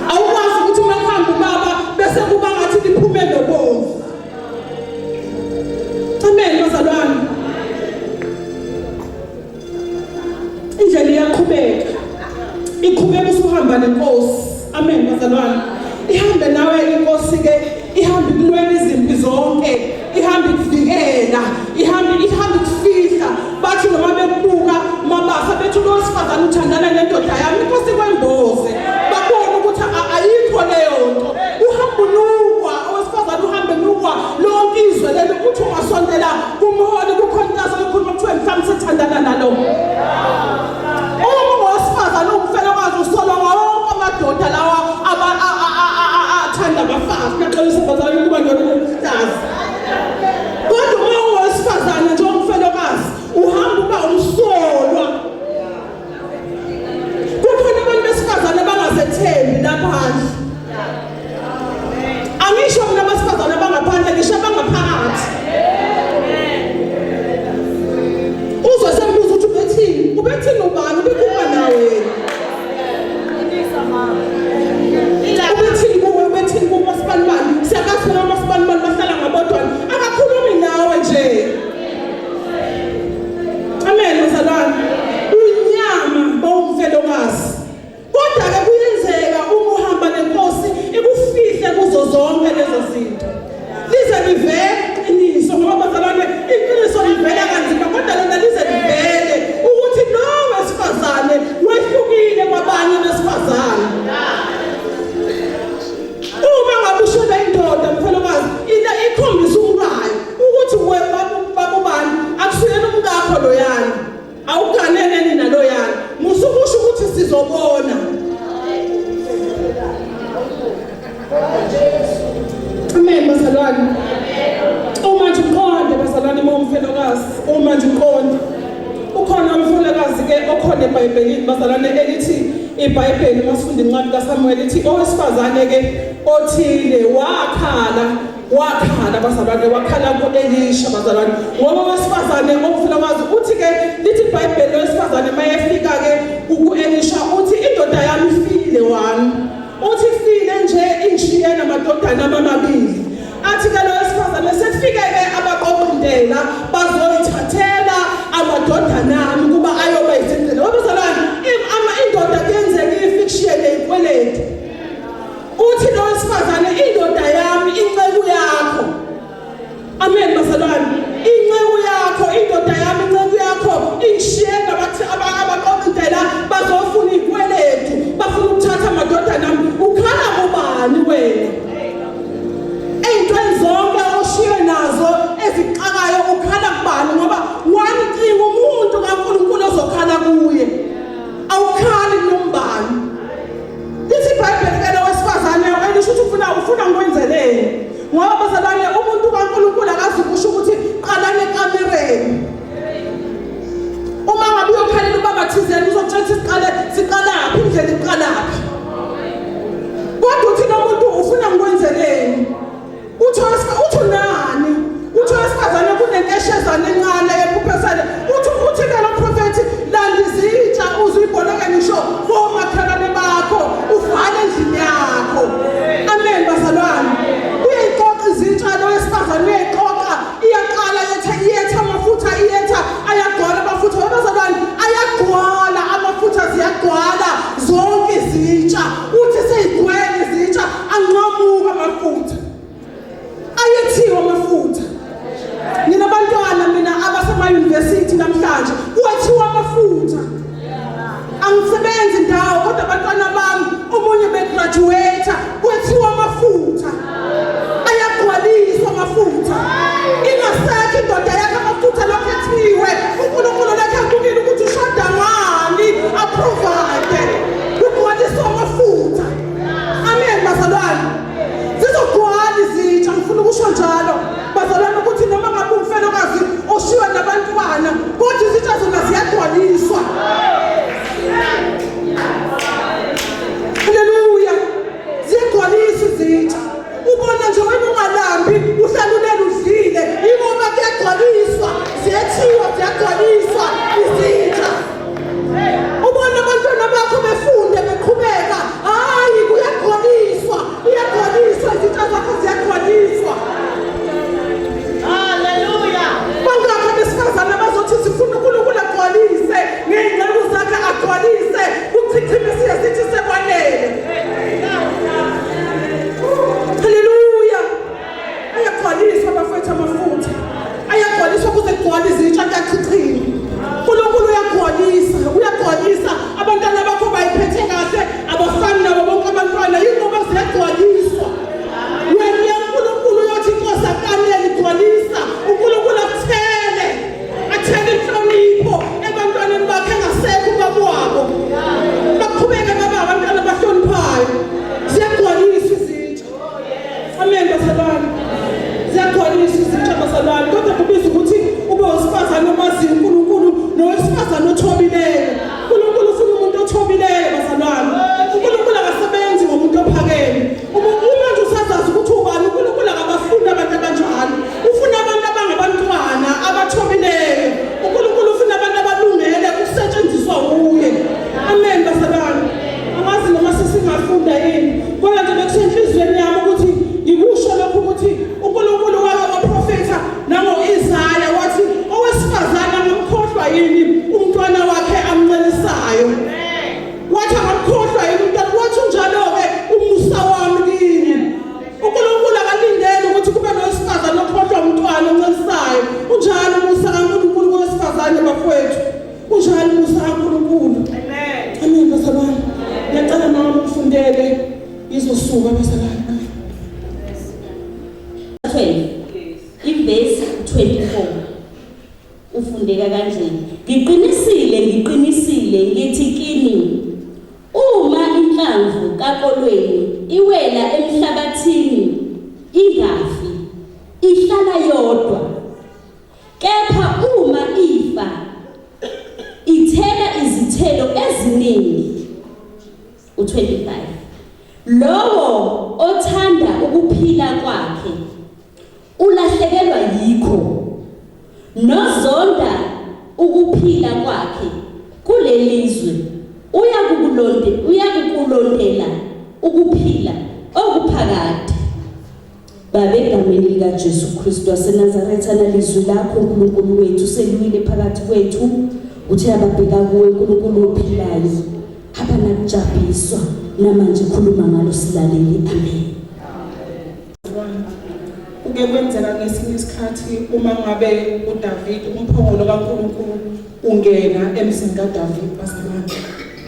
Awukwazi ukuthi bakuhambe ubaba bese kuba ngathi liphume nobomvu. Amen bazalwane. Indlela iyaqhubeka. Iqhubeka usuhamba nenkosi. Amen bazalwane. Ihambe nawe inkosi ke ihambe ihamba ikunwela izimpi zonke, ihamba ikuvikela, ihamba ikufihla. Bathi noma bekubuka mabasa bethi lo wesifazane uthandana nendoda yami inkosi kwemboze, babona ukuthi ayikho leyo nto. Uhamba unukwa, owesifazane uhamba unukwa lonke izwe lelo, uthi ungasondela kumholi kukhontazo lokhuluma kuthiwe mhlawumbe sethandana nalo. Uma owesifazane umfelokazi usolwa ngawonke amadoda lawa athanda abafazi, naxolisa abazali ukuba ndodazi. Kodwa uma owesifazane nje umfelokazi uhamba uba umsolwa. Kukhona abantu besifazane bangazethembi laphandle. Angisho mina besifazane bangaphandle, ngisho bangaphakathi. Uzwe sembuzo ukuthi ubethini ubani, ubekuba nawe. Ubethini kuba sibanibani, siyakazi noma sibanibani bahlala ngabodwana, akakhulumi nawe nje. Amen bazalwane. Unyama bawumfelokazi. Kodwa-ke kuyenzeka uma uhamba nenkosi ikufihle kuzo zonke lezo zinto. Lize livele iqiniso, ngoba bazalwane iqiniso livela kanzima, kodwa lona lize livele ukuthi lo wesifazane wehlukile kwabanye besifazane. Uma ngabe ushona indoda mfelokazi, ila ikhombisa umbayo ukuthi babubani akusuyena umkakho loyana, awuganene nina loyana, musukusho ukuthi sizobona. Amen bazalwane. Uma nje uqonde bazalwane momfelokazi, uma nje uqonde ukhona umfelokazi ke okhona eBhayibhelini bazalwane elithi iBhayibheli masifunda incwadi kaSamuel lithi owesifazane ke othile wakhala bazalwane, wakhala ku-Elisha bazalwane, ngoba owesifazane omfelokazi uthi ke lithi iBhayibheli owesifazane mayefika ke ku-Elisha uthi indoda yami ifile wami, uthi ifile nje ingishiye namadodana amabili. Athi ke lo wesifazane sefike ke abaqoqindela bazoyithathela amadodana ami kuba ayoba izindlela. Wabazalwane indoda kuyenzeka ifikshiyele ikweleti. Uthi lo wesifazane indoda yami inceku yakho. Amen bazalwane. Inceku yakho, indoda yami inceku yakho ingishiye nabathi abaqoqindela bazofuna ikweleti, bafuna ukuthatha amadodana ami. Ukhala kubani wena? Ey'ntweni zonke oshiye nazo eziqakayo ukhala kubani? Ngoba wamcinga umuntu kaNkulunkulu ozokhala kuye, awukhali nombani. Lithi iBhayibheli ke lo wesifazane elisho ukuthi ufuna ngikwenzeleni, ngoba bazalwane umuntu kaNkulunkulu akazi kusho ukuthi qalane ekamereni. Uma ngabe uyokhalela ubaba thizeni uzotshela ukuthi siqalaphi, indlela iqalaphi. Kodwa uthi nomuntu ufuna ngikwenzeleni, uthi nani? Uthi wesifazane kunenkeshezane encane ephuphesele. Uthi ke lo prophet landa izitsha uzuyiboneke ngisho komakhelwane bakho, uvale endlini yakho. Amen bazalwane. Uyayiqoqa izitsha lo wesifazane, uyayiqoqa, iyaqala yetha amafutha, ayagcwala amafutha. Bazalwane ayagcwala amafutha, ziyagcwala zonke izitsha. Uthi seyigcwele izitsha anqamuka amafutha, ayethiwa amafutha. Nginabantwana mina abasema-university namhlanje, kwethiwa amafutha. Angisebenzi ndawo kodwa abantwana bami omunye begraduate, kwethiwa amafutha. Ayagcwaliswa amafutha. Ingasekho indoda yakhe amafutha lokho ethiwe. uNkulunkulu lakhe akubili ukuthi ushoda ngani, aprovide. Kugcwaliswa amafutha. Amen bazalwane. Zizogcwala izitsha, ngifuna ukusho njalo bazalwane ukuthi noma ngabe umfelokazi oshiwe nabantwana, kodwa izitsha zona ziyagcwaliswa. Haleluya. ngilindele izosuka bazalwane. 12 ivesi 24 ufundeka kanje. Ngiqinisile ngithi kini uma inhlamvu kakolweni iwela emhlabathini ingafi ihlala yodwa, kepha uma ifa ithela izithelo eziningi. U25 lowo othanda ukuphila kwakhe ulahlekelwa yikho, nozonda ukuphila kwakhe kulelizwe uyakukulondela ukuphila okuphakade. Babe egameni lika Jesu Kristu waseNazaretha nalizwi lakho uNkulunkulu wethu selwile phakathi kwethu, uthi ababheka kuwe uNkulunkulu ophilayo abanakujabhiswa namanje khuluma ngalo silaleli. Amen. Uke kwenzeka ngesinye isikhathi uma ngabe uDavid umphongolo kaNkulunkulu ungena emzini kaDavid bazalwane.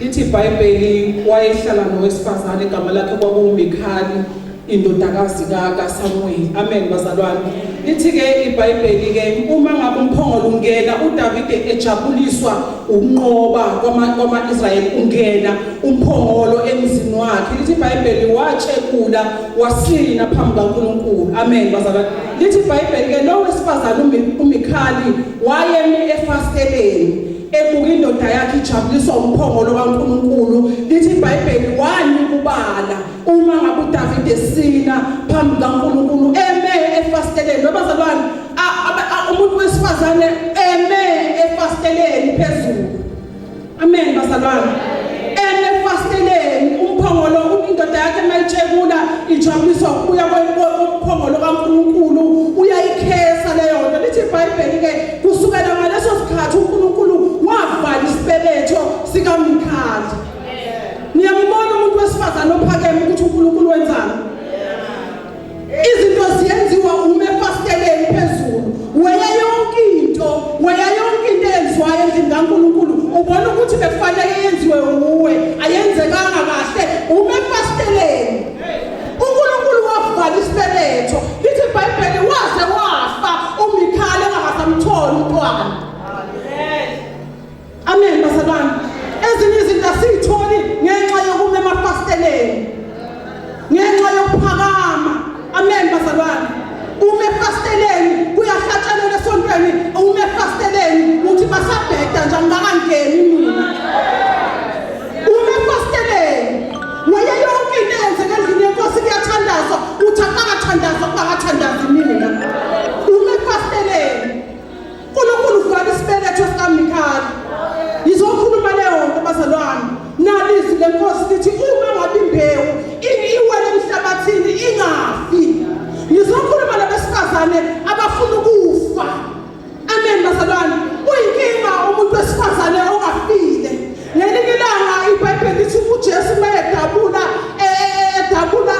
Lithi iBhayibheli wayehlala nowesifazane igama lakhe kwakuMikhali indodakazi kaSamuel. Amen bazalwane. Lithi ke iBhayibheli ke uma ngabe umphongolo ungena uDavid ejabuliswa ukunqoba kwama-Israyeli ungena umphongolo emzini wakhe. Lithi iBhayibheli wachekula wasina phambi kaNkulunkulu. Amen bazalwane. Lithi iBhayibheli ke lo wesifazane uMikhali wayemi efasteleni ebuka indoda yakhe ijabuliswa umphongolo kaNkulunkulu. Lithi iBhayibheli wanikubala uma ngabe uDavid esina phambi kaNkulunkulu eme efasteleni. Bazalwane umuntu wesifazane eme efasteleni phezulu. Amen bazalwane. Eme efasteleni umphongolo indoda yakhe mayitshekula ijabuliswa ukuya komphongolo kaNkulunkulu uyayikhesa leyo nto. Lithi iBhayibheli ke kusukela ngaleso sikhathi uNkulunkulu wavala isibeletho sikaMikhali. Niyambona umuntu wesifazane ophakeme ukuthi uNkulunkulu wenzani? Izinto ziyenziwa uma efasteleni phezulu. Weya yonke into eyenziwayo endlini kaNkulunkulu ubona ukuthi bekufanele yenziwe uwe, ayenzekanga kahle uma efasteleni. uNkulunkulu wavala isibeletho. Lithi iBhayibheli waze wafa uMikhali engasamtholi umntwana. Amen bazalwane. Ezinye izinto asiyitholi ngenxa yokuma emafasteleni, ngenxa yokuphakama. Amen bazalwane. Uma efasteleni kuyahlatshelwa esontweni, uma efasteleni uthi basabheda nje angakangeni mina. Uma efasteleni waya yonke into eyenzeka endlini yenkosi kuyathandazwa, uthi akakathandazwa akakathandazi mina. Uma efasteleni uNkulunkulu uvala isibeletho sikaMikhali. Yizokhuluma leyo nto bazalwane. Nalizwi lenkosi lithi uma ngabe imbewu iwele emhlabathini ingafi. Ngizokhuluma labesifazane abafuna ukufa. Amen bazalwane. Uyinkinga umuntu wesifazane ongafile. Ngelinye ilanga iBhayibheli lithi uJesu mayedabula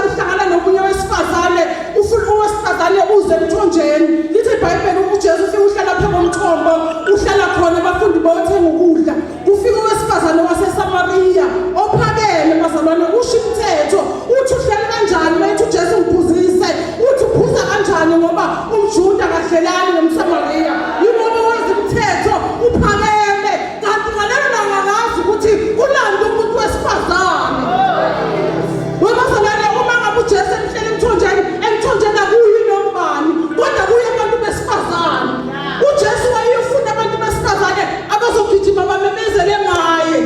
uhlangana nomunye wesifazane, owesifazane uze emthonjeni. Lithi iBhayibheli uJesu ufike uhlala phambi komthombo, uhlala khona abafundi bayothenga ukudla. Kufika owesifazane waseSamariya ophakeme bazalwane, usho umthetho uthi uhlala kanjani mayithi uJesu ngiphuzise, uthi uphuza kanjani ngoba umJuda kahlelani nomSamariya. Yingoba wazi umthetho uphakeme, kanti ngalelo langa ngazi ukuthi ulanda umuntu wesifazane. Bazalwane uma ngabe uJesu emhlele emthonjeni akuyi nombani, kodwa kuye abantu besifazane. uJesu wayefuna abantu besifazane abazogijima bamemezele ngaye.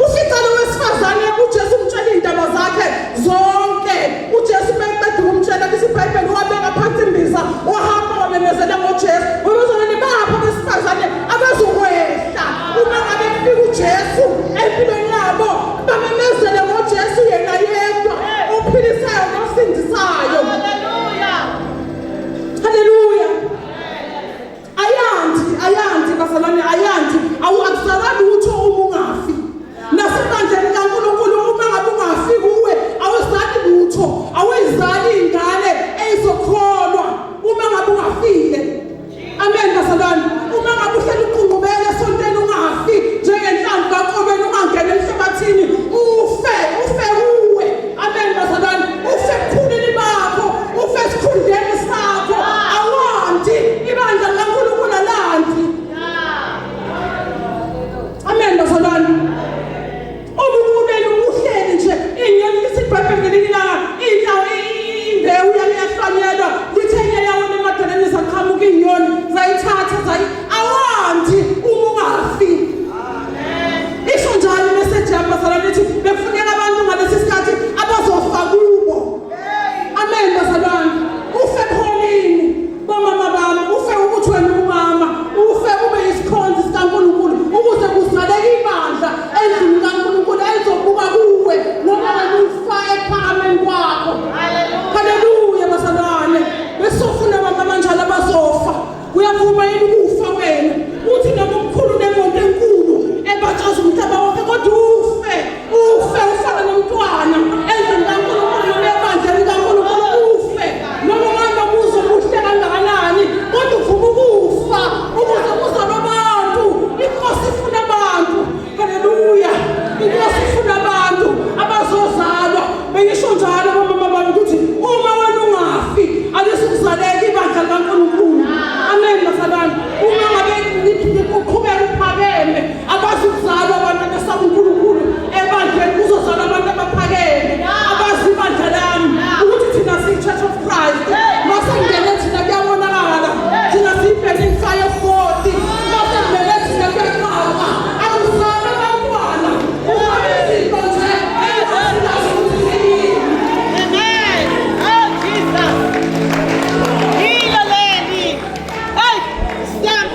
Ufica lo wesifazane uJesu umtshela indaba zakhe zonke. uJesu beqeda ukumtshela iBhayibheli wabeka phansi imbiza wahamba wamemezela ngoJesu. Bazalwane bapha besifazane abazokwehla uma ngabe kufika uJesu empilweni yabo bamemezele ngoJesu yena yedwa ophilisayo nosindisayo. Haleluya. Ayandi bazalwane, ayandi awukusalabi ukuthi uma ungafi. Nasebandleni kaNkulunkulu uma ngabe ungafi kuwe awusathi njalo mama bami ukuthi uma wena ungafi alisukuzaleka ibandla likaNkulunkulu. Amen bazalwane. Uma ngabe uqhubeka uphakeme abazi ukuzalwa abantu besaba uNkulunkulu ebandleni kuzozalwa abantu abaphakeme abazi ibandla lami ukuthi thina siyi Church of Christ. Masengene thina kuyabonakala thina siyibhekile fire 40 masengene thina kuyaqhaqa akusana bantwana uyabezinto nje Amen. Oh Jesus. Heal lady. Hey, stand.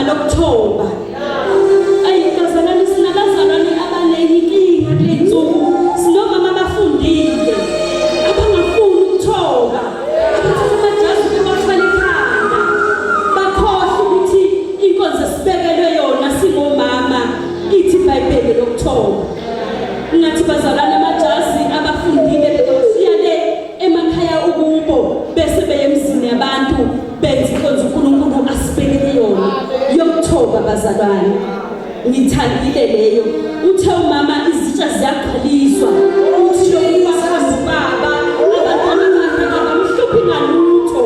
igama lokuthoba. Ayikazalwane sinabazalwane abanengi inkinga kule nsuku. Sinomama abafundile abangafuni ukuthoba. Abathatha amajazi bebafale ekhanda. Bakhohlwa ukuthi inkonzo esibekelwe yona singomama ithi iBhayibheli lokuthoba. Ngathi bazalwane amajazi abafundile besiya le emakhaya ukubo bese beye emzini yabantu benze inkonzo uNkulunkulu asibekele yona yokuthoba bazalwane. Ngithandile leyo. Uthe umama izitsha ziyaqhaliswa. Uthi yokubakhamba baba abantwana bakhe abamhluphi ngalutho.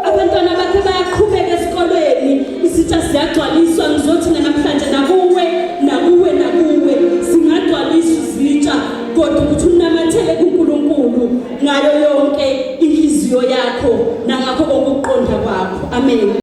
Abantwana bakhe bayaqhubeka esikolweni. Izitsha ziyagcwaliswa. Ngizothi namhlanje nakuwe zingagcwaliswa izitsha kodwa ukuthi unamathele kuNkulunkulu ngayo yonke inhliziyo yakho nangakho kokuqonda kwakho. Amen.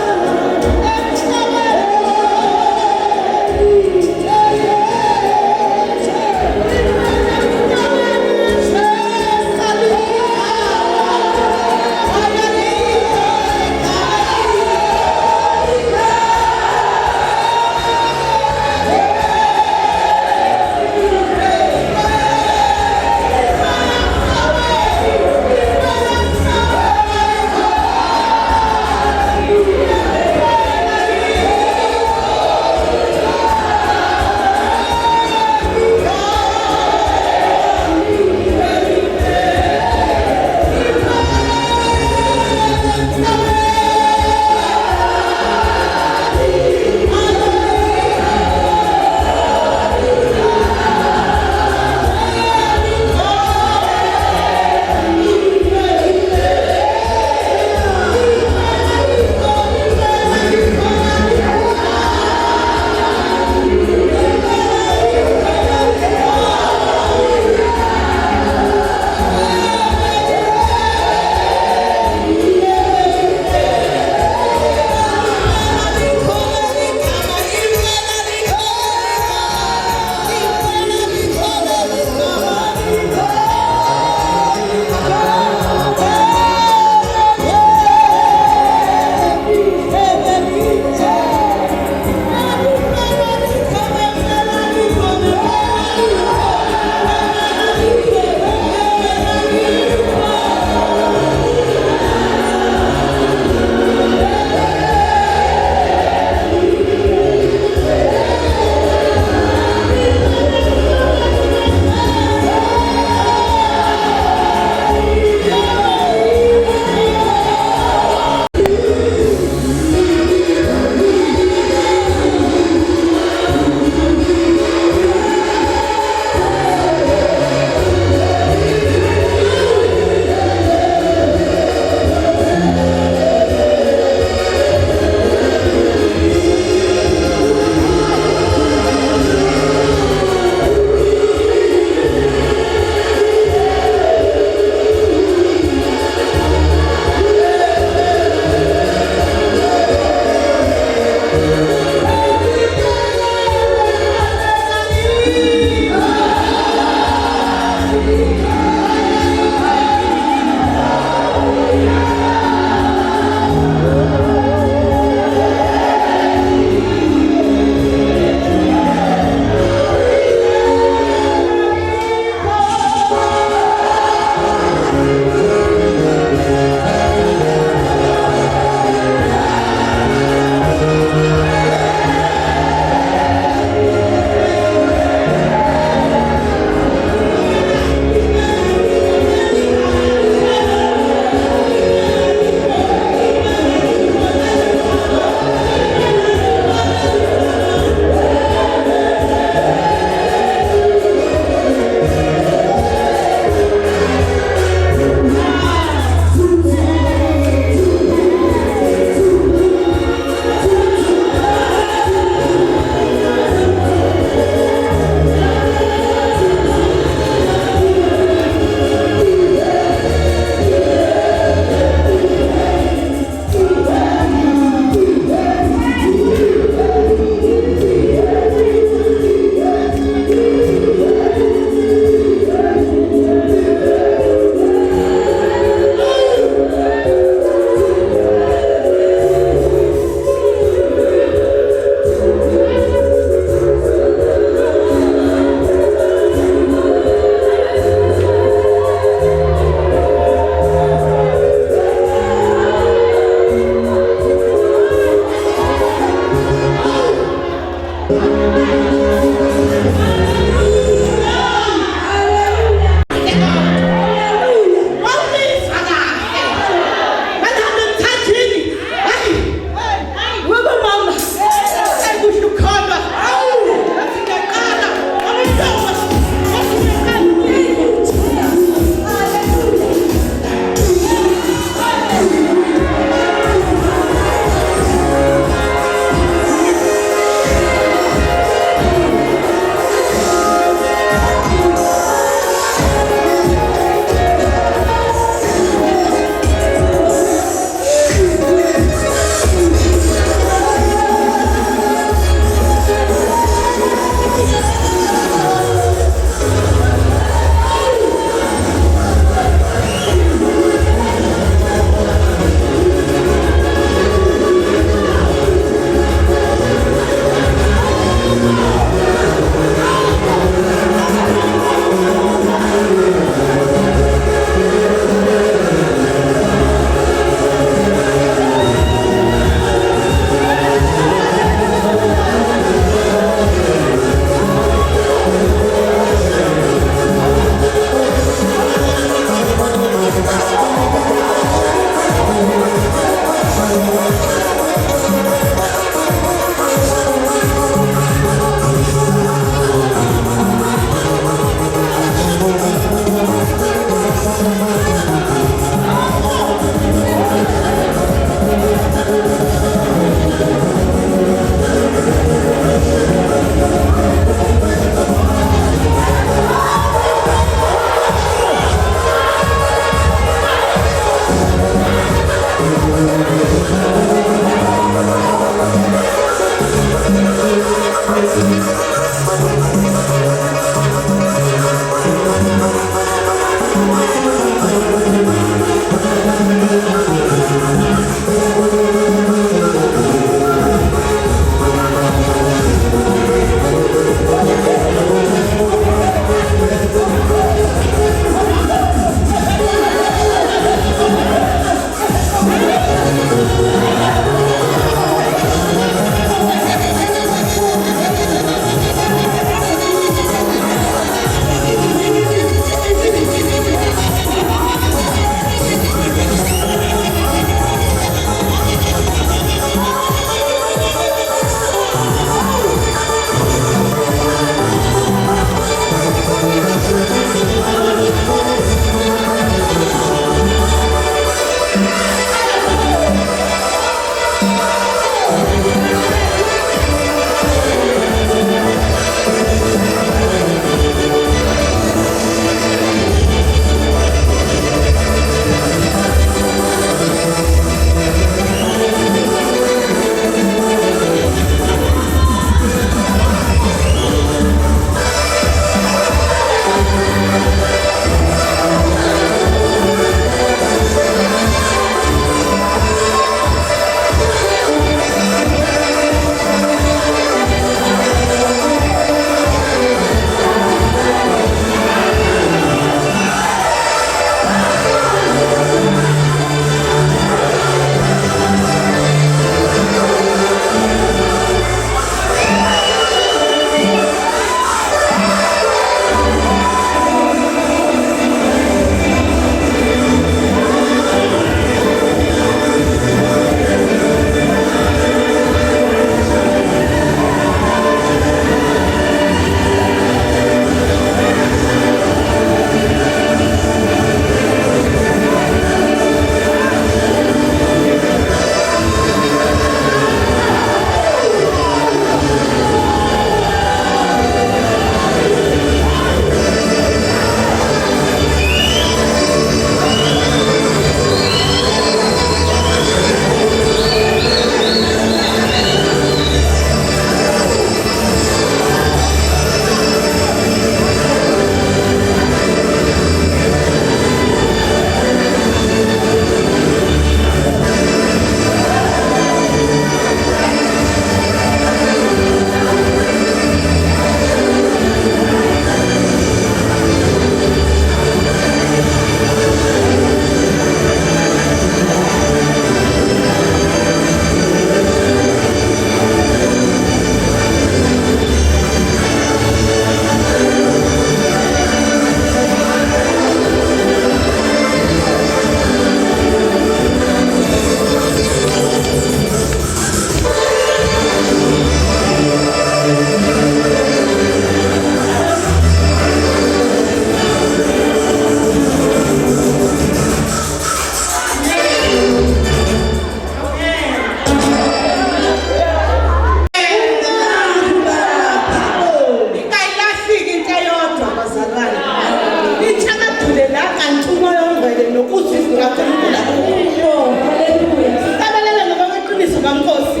kaNkulunkulu. Oh, hallelujah. Sihlabelele ngoba kweqiniso kaNkosi.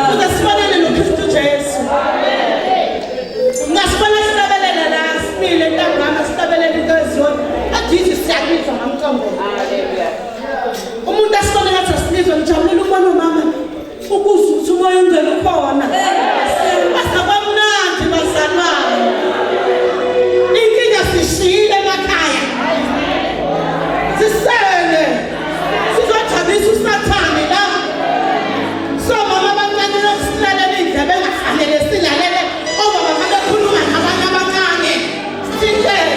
Ukuze sibonane noKristu Jesu. Ngasibona sihlabelele la simile ntambama sihlabelele into eziyona. Ajithi siyabizwa ngamqondo. Umuntu asibona ngathi asilizwe ngijabulele ukubona umama ukuzwa ukuthi umoya ongcwele ukhona. Asabamnandi bazalwane. Inkinga sishiyile emakhaya. Sisele. Sizothabisa uSathane la. So mama abancane losilalela indaba engafanele silalele. Obaba bakhuluma nabanye abancane. Sithele.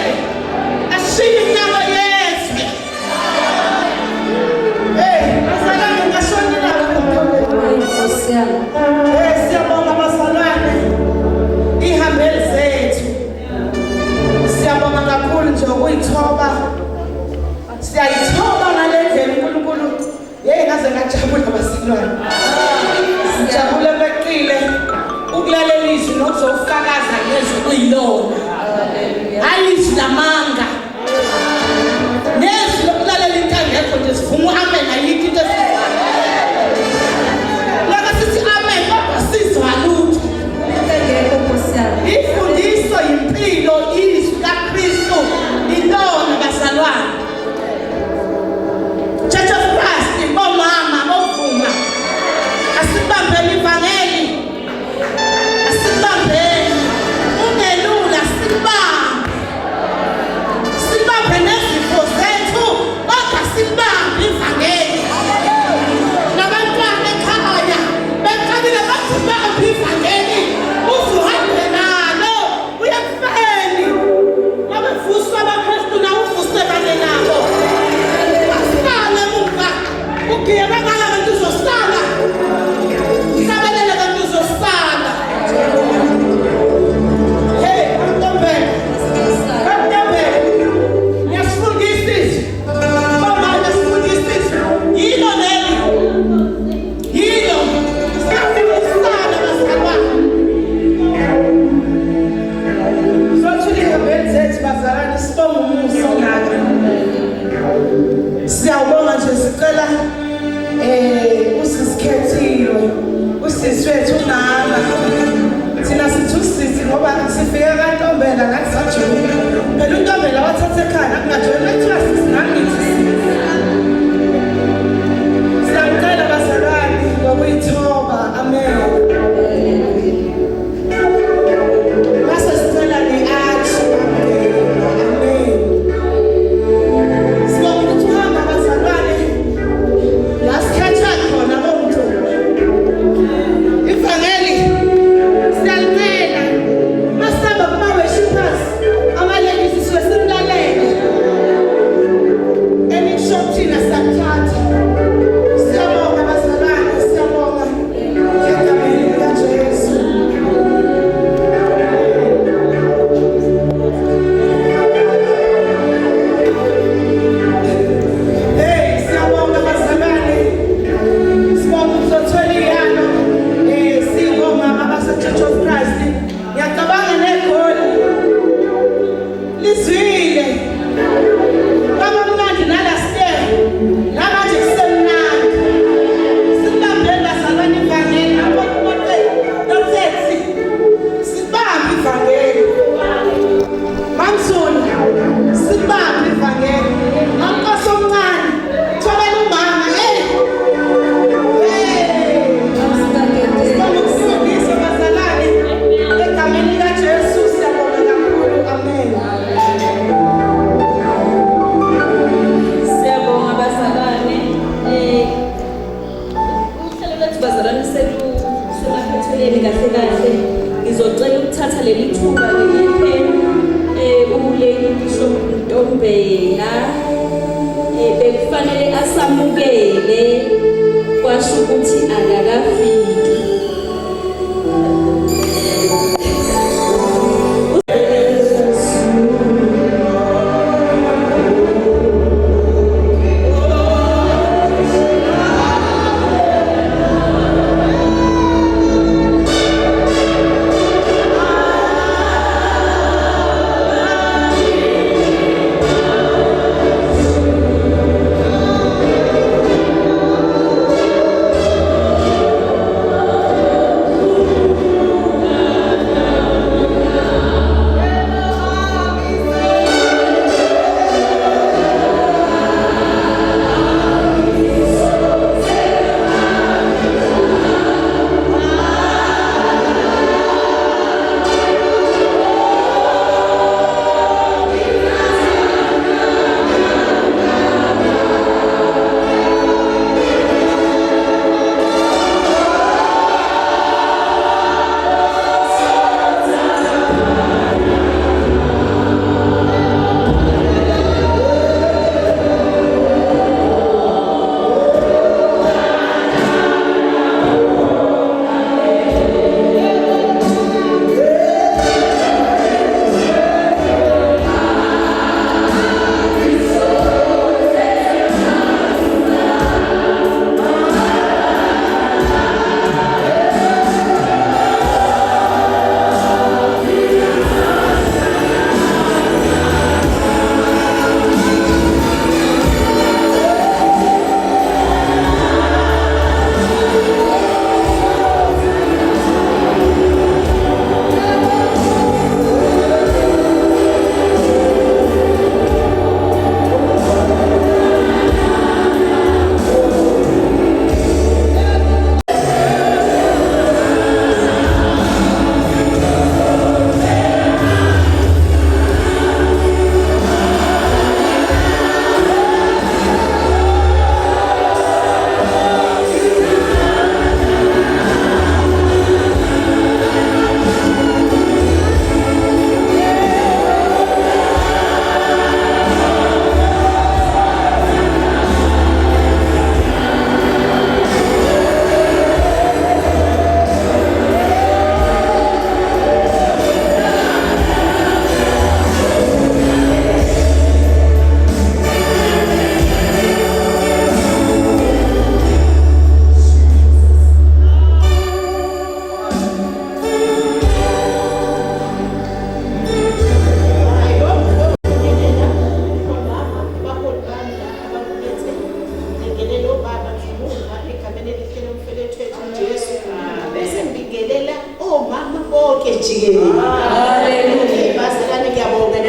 Ashiye inyama yethu. Bazalwane ngashonela Nkosi yami. siyabonga bazalwane ihambeli zethu siyabonga kakhulu nje ukuyithoba siyayithoba ngale ndlela uNkulunkulu ngaze ngajabula bazalwane sijabule beqile ukulalela izwi nokuzofakaza ngezwi kuyilona hayi izwi lamanga nezwi lokulalela into engekho nje sivuma amen ayikho into Ifundiso impilo izwi kaKristu ilona bazalwane. Church of Christ bomama bovuma. Asibambele ivangeli. Asibambele. Ungelula sibambe. Sibambe nezifo zethu, kodwa sibambe ivangeli. Nabantwana ekhaya beqabile bathi bambe ivangeli. Uzuhambe nalo uyakufeni abafuswa abaKristu nawo ufusekane nabo asale muka ugiyela abantu uzosala sabelele abantu uzosala hey antombela yasifundisa izwi mama yasifundisa izwi yilo lelo yilo siyafundisana bazalwane bazalwane sibonga umusa ngaka siyawubonga nje sicela usisikhethile usisi wethu unana thina sithi usisi ngoba sifike kaNtombela ngathi sajula phela uNtombela wathatha ekhaya akungajwayele kuthiwa sisi nangithi siyacela bazalwane ngokuyithoba amen. ngizocela ukuthatha leli thuba leliphe uLady Bishop Ntombela bekufanele asamukele kwasho ukuthi akakafiki.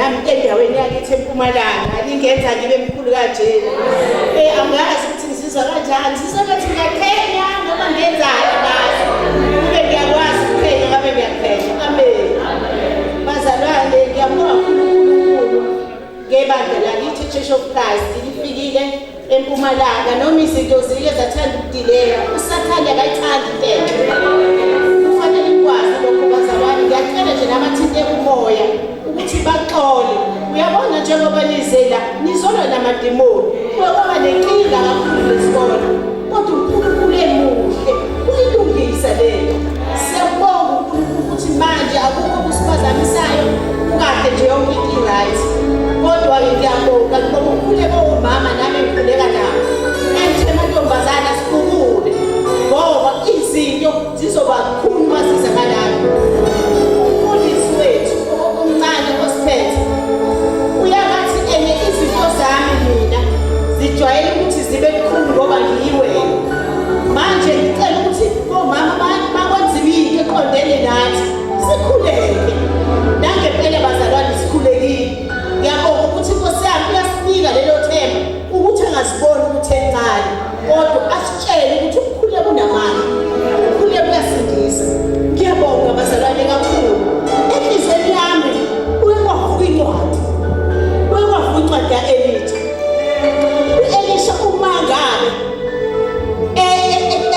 nami endaweni yakithi eMpumalanga lingenza ngibe mkhulu kanjena angazi ukuthi ngizizwa kanjani sisokuthi ngiyaphenya noma ngenzani ngazi kube ngiyakwazi ukuphenya ngabe ngiyaphenya amen bazalwane ngiyabonga uNkulunkulu ngebandla lakithi Church of Christ lifikile eMpumalanga noma izinto zike zathanda ukudileya usathane akayithandi into kufanele ikwazi lokho bazalwane ngiyacela nje nabathinte umoya ukuthi baxole uyabona njengoba nizela nizolwa namademoni kuba nenkinga kakhulu lesikole kodwa uNkulunkulu emuhle uyilungisa lento siyabonga uNkulunkulu ukuthi manje akukho kusibazamisayo ukade nje yonke into right kodwa ngiyabonga ngoba ukhule bomama nami ngikhuleka nabo enhle amantombazana sikhulule ngoba izinto zizoba khulu masizakalayo umfundisi wethu omncane osiphethe uyakathi izinto zami mina zijwayele ukuthi zibe khulu ngoba ngiyiwena manje ngicela ukuthi omama bakwenziwe into eqondene nathi sikhuleke nangempela bazalwane sikhulekile ngiyabonga ukuthi Nkosi yami uyasinika lelo themba ukuthi angaziboni ukuthi encane kodwa asitshele ukuthi ukukhule kunamandla ukukhule kuyasindisa ngiyabonga bazalwane kakhulu enhlizweni yami uyakwavuka incwadi Elisha uma ngabe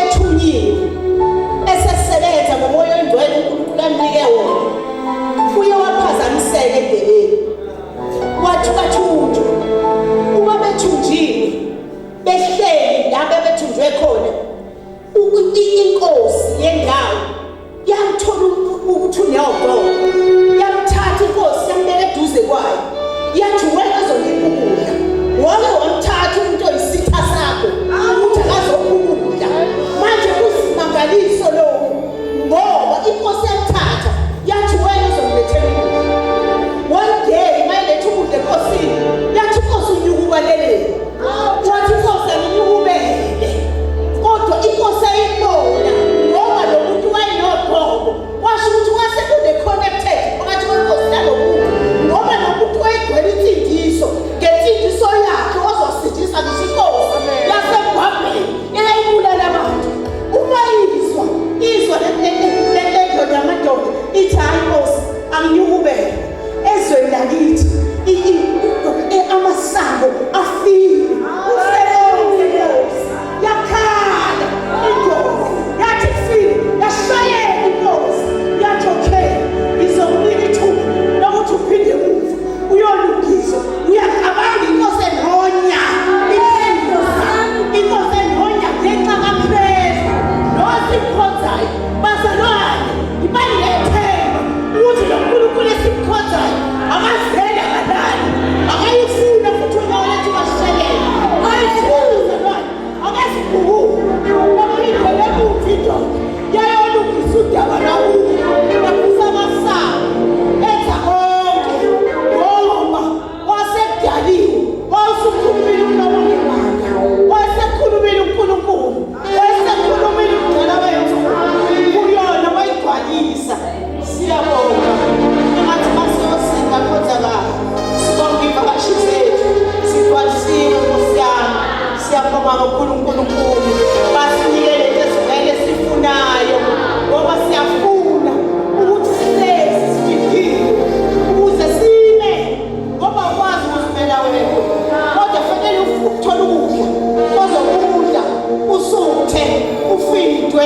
ethunyiwe esesebenza ngomoya oyingcwele uNkulunkulu amnike wona uye waphazamiseka endleleni wathi bathunjwe uma bethunjiwe behleli lapho bethunjwe khona inkosi yendawo yamthola ukuthi unegogo yamthatha inkosi yambeka eduze kwayo yathi wena uzongipha ukudla wona wamthatha umuntu oyisitha sakho ukuthi akazokudla manje kusimangaliso lokho ngoba inkosi yamthatha yathi wena uzongilethela ukudla one day mayiletha ukudla enkosini yathi inkosi unyukubalelele wathi inkosi anginyukubele kodwa inkosi ayibona ngoba lo muntu wayenogogo washo ukuthi wase kune-connected phakathi kwenkosi nalo muntu ngoba lo muntu wayegcwele insindiso ngensindiso yakhe ozosindisa ngisho inkosi yasebhabheni eyayibulala abantu uma izwa lendoda yamadoda ithi hayi inkosi anginyukubele ezweni lakithi amasango afile yakhala indoda yathi kufile yashayela inkosi yathi okay ngizomnika ithuba lokuthi uphinde emuva uyolungiswa uyacabanga inkosi enonya inkosi enonya ngenxa kaphela nosimkhonzayo bazalwane ibani lethemba ukuthi lo Nkulunkulu esimkhonzayo akazela kanani akayifuna futhi unalethu basishayela ayifuna akazibhukuka baphinde bemuva indoda yayolungisa udaba lawulo baphuza amasango enza konke ngoba wasekudaliwe wasukhulumile umlomo ngemanga wasekhulumile uNkulunkulu wasekhulumile umdala wethu kuyona wayigcwalisa siyabonga engathi masiyosika khonzakala sibonga ivakashi zethu sigcwalisiwe Nkosi yami siyabonga uNkulunkulu basinike lento esivele sifunayo ngoba siyafuna ukuthi silezi sifikile ukuze sime ngoba ukwazi ukusimela wena kodwa fanele uthola ukudla ozokudla usuthe ufidwe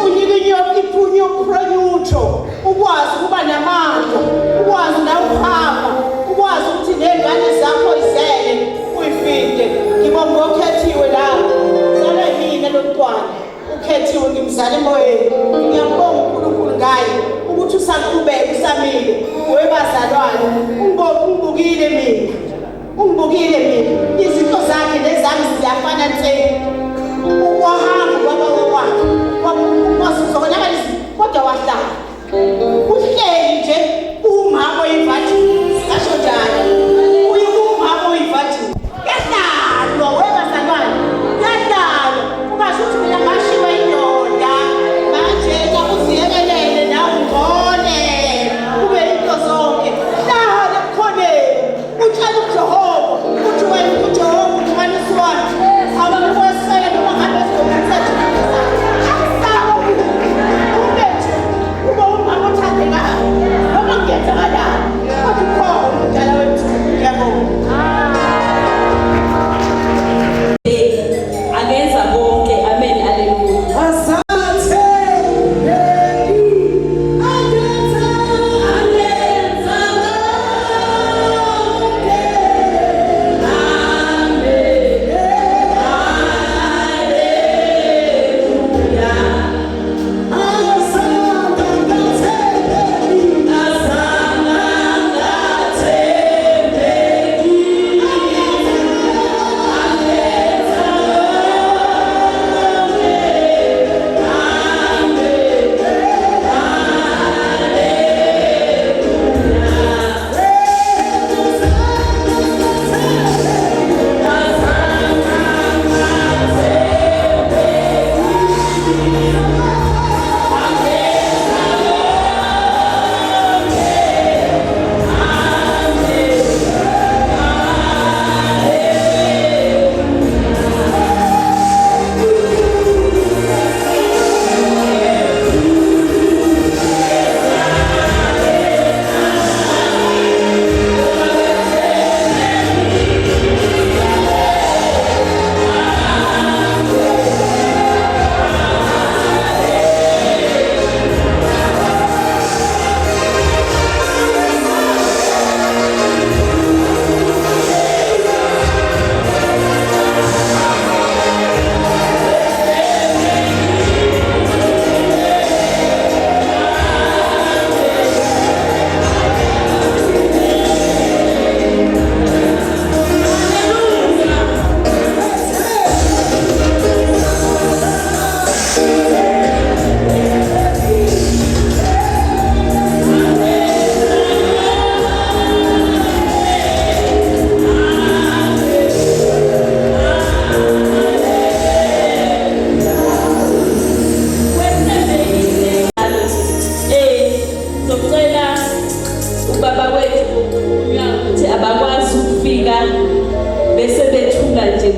unyike iphunyo pronutro ukwazi ukuba namandla ukwazi na ukuhamba ukwazi ukuthi nengane zakho izele uyifide ngibonga okhethiwe lapho sala mina lo mntwana ukhethiwe ngimzala emoyeni ngiyabonga uNkulunkulu ngaye ukuthi usaqhubeka usamile webazalwane ungibukile mina izinto zakhe nezami ziyafana nse wahamba kwaba wakhe wasuzokona kodwa wahlala uhleli nje umama oyivathi kasho njalo umama oyivathi yahlalwa webazalwane yahlalwa ukasho ukuthi mina ngashiwa indoda manje uziyekelele nawe ungone kube into zonke hlala khoneni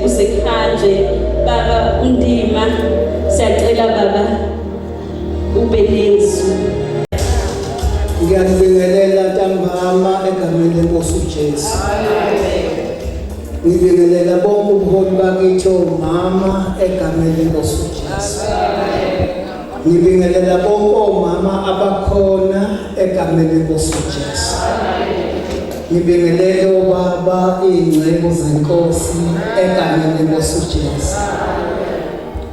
kusekhanje baba undima siyacela baba ube nezwi. Ngiyabingelela ntambama egameni lenkosi uJesu. Ngibingelela bonke ubuholi bakithi omama egameni lenkosi uJesu. Ngibingelela bonke omama abakhona egameni lenkosi uJesu. Ngibingelela obaba ingcebo zenkosi egameni lenkosi uJesu.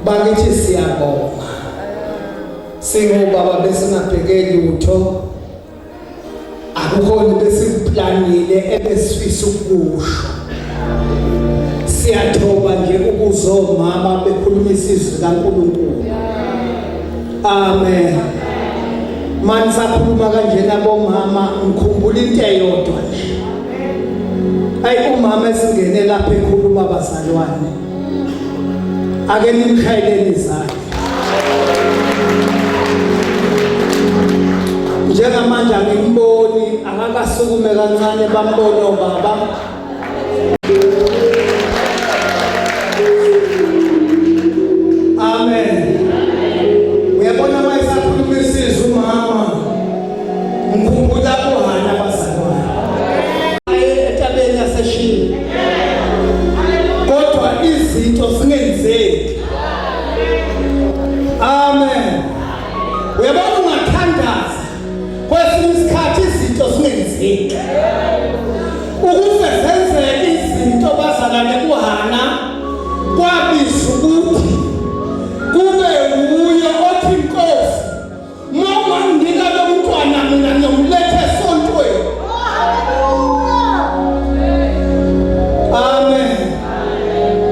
Bakithi siyabonga. Singobaba besingabhekeli lutho. Akukhona besikuplanile ebesifisa ukusho. Siyathoba nje ukuzomama bekhuluma isizwe kaNkulunkulu. Amen. Manje sakhuluma kanjena bomama ngikhumbula into eyodwa nje. Hayi umama esingene lapha ekhuluma abazalwane. Ake nimshayeleni izandla. Njengamanje angimboni akakasukume kancane bambone obaba. Amen. Uyabona mayisakhuluma isizwe umama. Ngikhumbula kuhana abazalwane. Etabeni yaseshini. Kodwa izinto singenzeki. Amen. Uyabona ungathandaza. Kwesinye isikhathi izinto singenzeki. Ukuze senzeke izinto bazalwane kuhana kwabizwa ukuthi kube nguye othi inkosi mama ngika lo mntwana mina ngiyomletha esontweni. Amen.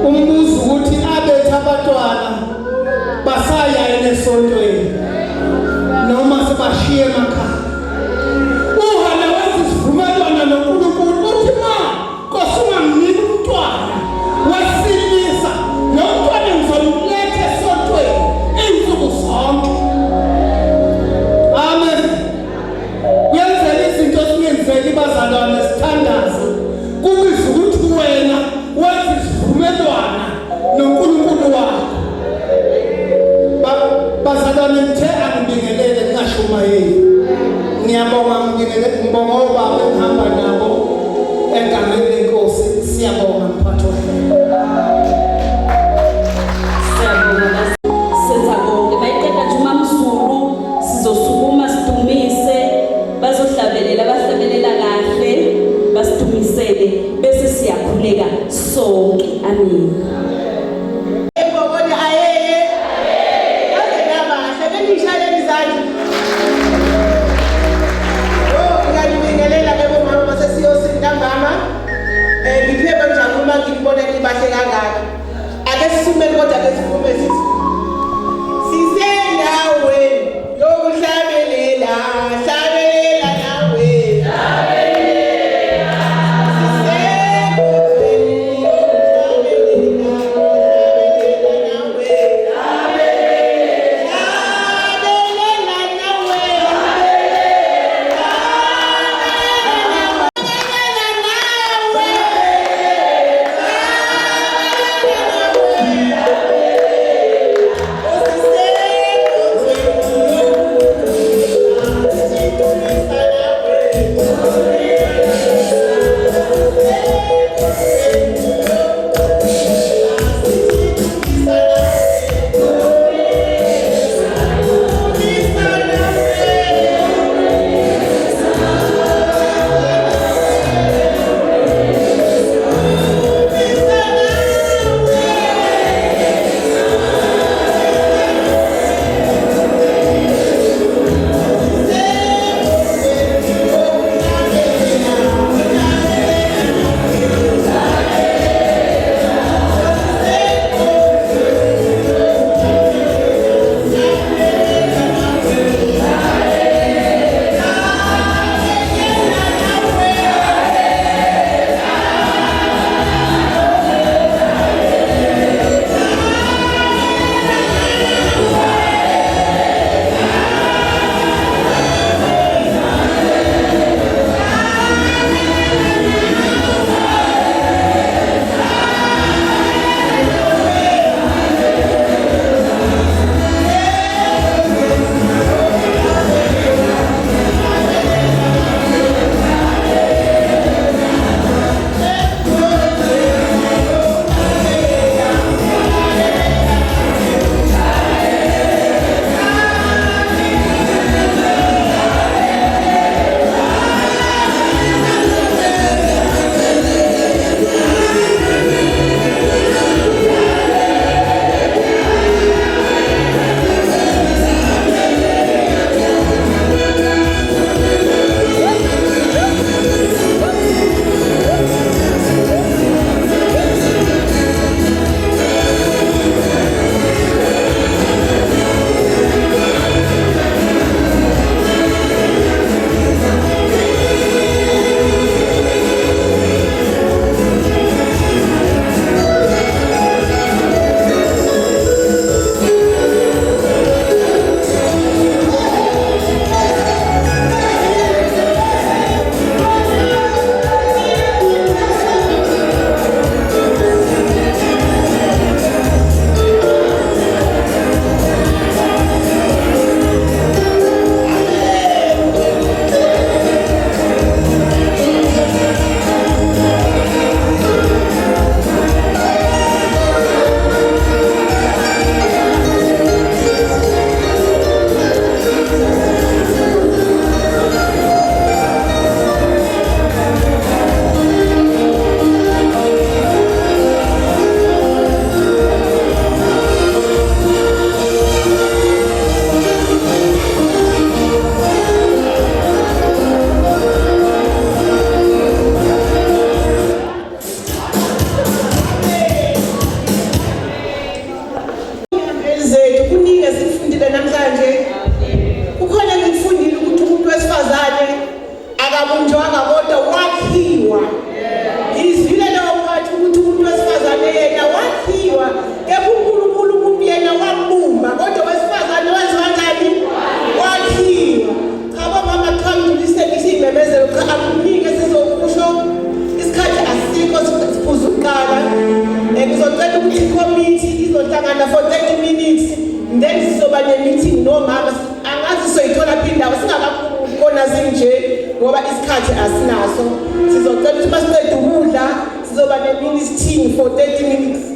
Umbuzo ukuthi abethe abantwana basaya esontweni noma sebashiye emakhaya. Uhana wenza isivumelwano noNkulunkulu uthi ma Nkosi ungamniki umntwana wesilisa nomntwana ngizomletha esontweni insuku zonke. Amen. Kuyenzeka izinto singenzeki bazalwane sithandaza kubizwa ukuthi wena wenza isivumelwano noNkulunkulu wakho. Bazalwane ngithe angibingelele ngingashumayeli. Ngiyabonga ngibonga obaba engihamba nabo egameni lenkosi. Siyabonga mphathi wenu. Siyabonga senza konke bayiqeda nje uMamzulu sizosukuma sidumise bazohlabelela bahlabelela kahle basidumisele bese siyakhuleka sonke. Amen. Ebobona ayeye. Azela bahle benishayela izandla. Ngiyabingelela ke bomama basesiyosinda mama. Ngiphiwe kanjani uma ngibona nibahle kangaka. Ake sisumele kodwa ke sivume sithi. Sisendaweni yokuhlabelela, hlabelela nawe. Hlabelela. Sisendaweni yokuhlabelela. siphuza ukuqala ngizocela ukuthi i-committee izohlangana for 30 minutes then sizoba ne-meeting nomama angazi soyithola phi indawo singakakhona zinje ngoba isikhathi asinaso sizocela ukuthi masiqeda ukudla sizoba ne-meeting for 30 minutes